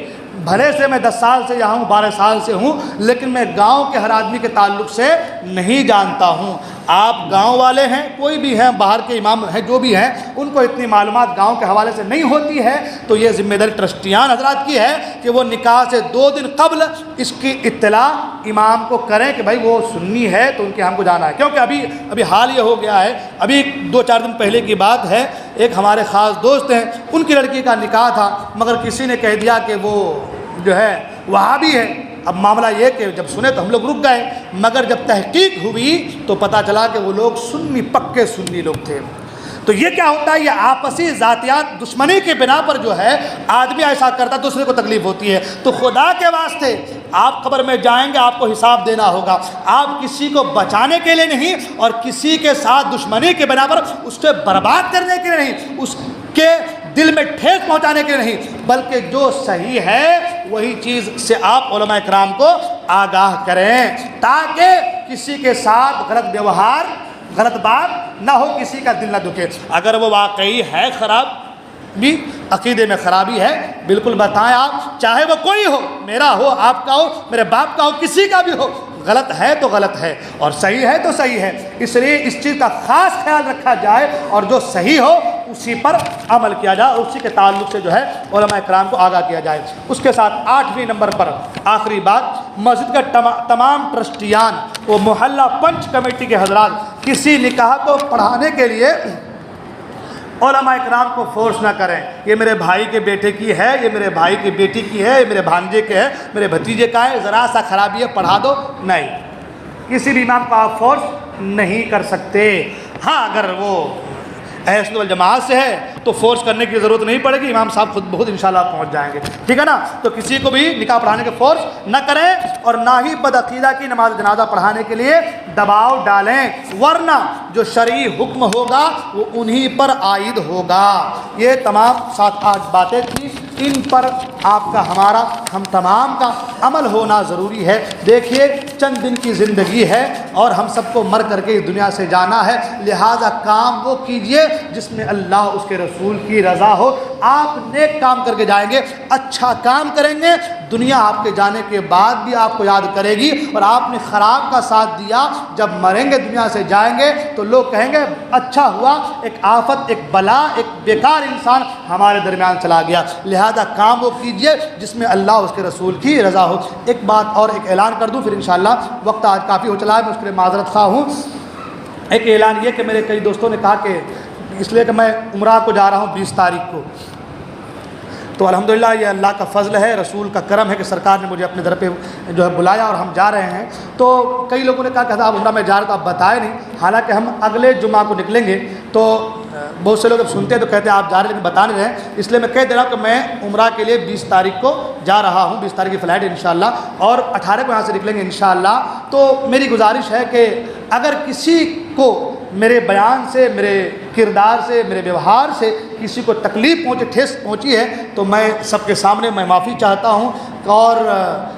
بھلے سے میں 10 سال سے یہاں ہوں، 12 سال سے ہوں، لیکن میں گاؤں کے ہر آدمی کے تعلق سے نہیں جانتا ہوں۔ آپ گاؤں والے ہیں، کوئی بھی ہیں، باہر کے امام ہیں جو بھی ہیں، ان کو اتنی معلومات گاؤں کے حوالے سے نہیں ہوتی ہے، تو یہ ذمہ داری ٹرسٹیان حضرات کی ہے کہ وہ نکاح سے 2 دن قبل اس کی اطلاع امام کو کریں کہ بھائی وہ سنی ہے تو ان کے ہم کو جانا ہے۔ کیونکہ ابھی حال یہ ہو گیا ہے، ابھی 2-4 دن پہلے کی بات ہے، ایک ہمارے خاص دوست ہیں، ان کی لڑکی کا نکاح تھا، مگر کسی نے کہہ دیا کہ وہ جو ہے وہابی ہے۔ اب معاملہ یہ کہ جب سنے تو ہم لوگ رک گئے، مگر جب تحقیق ہوئی تو پتہ چلا کہ وہ لوگ سنی، پکے سنی لوگ تھے۔ تو یہ کیا ہوتا ہے، یہ آپسی ذاتیات دشمنی کے بنا پر جو ہے آدمی ایسا کرتا ہے، دوسرے کو تکلیف ہوتی ہے۔ تو خدا کے واسطے آپ قبر میں جائیں گے، آپ کو حساب دینا ہوگا، آپ کسی کو بچانے کے لیے نہیں اور کسی کے ساتھ دشمنی کے بنا پر اس سے برباد کرنے کے لیے نہیں، اس کے دل میں ٹھیس پہنچانے کے لیے نہیں، بلکہ جو صحیح ہے وہی چیز سے آپ علماء اکرام کو آگاہ کریں، تاکہ کسی کے ساتھ غلط ویوہار، غلط بات نہ ہو، کسی کا دل نہ دکھے۔ اگر وہ واقعی ہے خراب بھی، عقیدے میں خرابی ہے، بالکل بتائیں آپ، چاہے وہ کوئی ہو، میرا ہو، آپ کا ہو، میرے باپ کا ہو، کسی کا بھی ہو، غلط ہے تو غلط ہے اور صحیح ہے تو صحیح ہے۔ اس لیے اس چیز کا خاص خیال رکھا جائے اور جو صحیح ہو اسی پر عمل کیا جائے اور اسی کے تعلق سے جو ہے علماء اکرام کو آگاہ کیا جائے۔ اس کے ساتھ 8ویں نمبر پر آخری بات، مسجد کا تمام ٹرسٹیان و محلہ پنچ کمیٹی کے حضرات کسی نکاح کو پڑھانے کے لیے علماء اکرام کو فورس نہ کریں، یہ میرے بھائی کے بیٹے کی ہے، یہ میرے بھائی کی بیٹی کی ہے، یہ میرے بھانجے کے ہے، میرے بھتیجے کا ہے، ذرا سا خرابی ہے پڑھا دو، نہیں، کسی بھی امام کو آپ فورس نہیں کر سکتے۔ ہاں اگر وہ اہل سنت والجماعت سے ہے تو فورس کرنے کی ضرورت نہیں پڑے گی، امام صاحب خود بخود انشاءاللہ پہنچ جائیں گے، ٹھیک ہے نا۔ تو کسی کو بھی نکاح پڑھانے کے فورس نہ کریں اور نہ ہی بدعقیدہ کی نماز جنازہ پڑھانے کے لیے دباؤ ڈالیں، ورنہ جو شرعی حکم ہوگا وہ انہی پر عائد ہوگا۔ یہ تمام 7-8 باتیں تھیں، ان پر آپ کا، ہمارا، ہم تمام کا عمل ہونا ضروری ہے۔ دیکھیے چند دن کی زندگی ہے اور ہم سب کو مر کر کے اس دنیا سے جانا ہے، لہذا کام وہ کیجئے جس میں اللہ اس کے رسول کی رضا ہو۔ آپ نیک کام کر کے جائیں گے، اچھا کام کریں گے، دنیا آپ کے جانے کے بعد بھی آپ کو یاد کرے گی، اور آپ نے خراب کا ساتھ دیا، جب مریں گے دنیا سے جائیں گے تو لوگ کہیں گے اچھا ہوا، ایک آفت، ایک بلا، ایک بیکار انسان ہمارے درمیان چلا گیا۔ لہذا کام وہ کیجئے جس میں اللہ اس کے رسول کی رضا ہو۔ ایک بات اور، ایک اعلان کر دوں پھر انشاءاللہ، وقت آج کافی ہو چلا ہے، میں اس کے لیے معذرت خواہ ہوں۔ ایک اعلان یہ کہ میرے کئی دوستوں نے کہا کہ اس لیے کہ میں عمرہ کو جا رہا ہوں 20 تاریخ کو، تو الحمدللہ یہ اللہ کا فضل ہے، رسول کا کرم ہے کہ سرکار نے مجھے اپنے در پہ جو ہے بلایا اور ہم جا رہے ہیں۔ تو کئی لوگوں نے کہا کہ صاحب عمرہ میں جا رہا تو آپ بتائے نہیں، حالانکہ ہم اگلے جمعہ کو نکلیں گے، تو بہت سے لوگ جب سنتے ہیں تو کہتے ہیں آپ جا رہے ہیں لیکن بتا نہیں رہے، اس لیے میں کہہ دے رہا ہوں کہ میں عمرہ کے لیے 20 تاریخ کو جا رہا ہوں، 20 تاریخ کی فلائٹ ہے انشاءاللہ، اور 18 کو یہاں سے نکلیں گے انشاءاللہ۔ تو میری گزارش ہے کہ اگر کسی کو میرے بیان سے، میرے کردار سے، میرے ویوہار سے کسی کو تکلیف پہنچی، ٹھیس پہنچی ہے تو میں سب کے سامنے میں معافی چاہتا ہوں، اور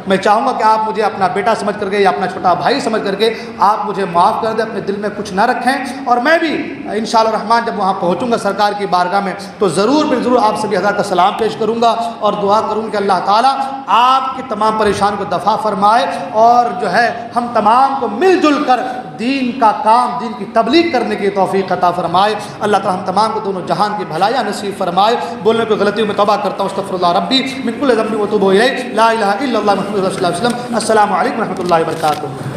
میں چاہوں گا کہ آپ مجھے اپنا بیٹا سمجھ کر کے یا اپنا چھوٹا بھائی سمجھ کر کے آپ مجھے معاف کر دیں، اپنے دل میں کچھ نہ رکھیں، اور میں بھی انشاءاللہ الرحمن جب وہاں پہنچوں گا سرکار کی بارگاہ میں تو ضرور بالضرور آپ سبھی حضرات کا سلام پیش کروں گا اور دعا کروں کہ اللہ تعالیٰ آپ کی تمام پریشان کو دفع فرمائے، اور جو ہے ہم تمام کو مل جل کر دین کا کام، دین کی تبلیغ کرنے کی توفیق عطا فرمائے۔ اللہ تعالیٰ ہم تمام کو دونوں جہان کی بھلائیاں نصیب فرمائے۔ بولنے کو غلطیوں میں توبہ کرتا ہوں، استغفر اللہ ربی من کل ذنب و اتوب الیہ، لا الہ الا اللہ محمد رسول اللہ صلی اللہ علیہ وسلم۔ السلام علیکم و رحمۃ اللہ وبرکاتہ۔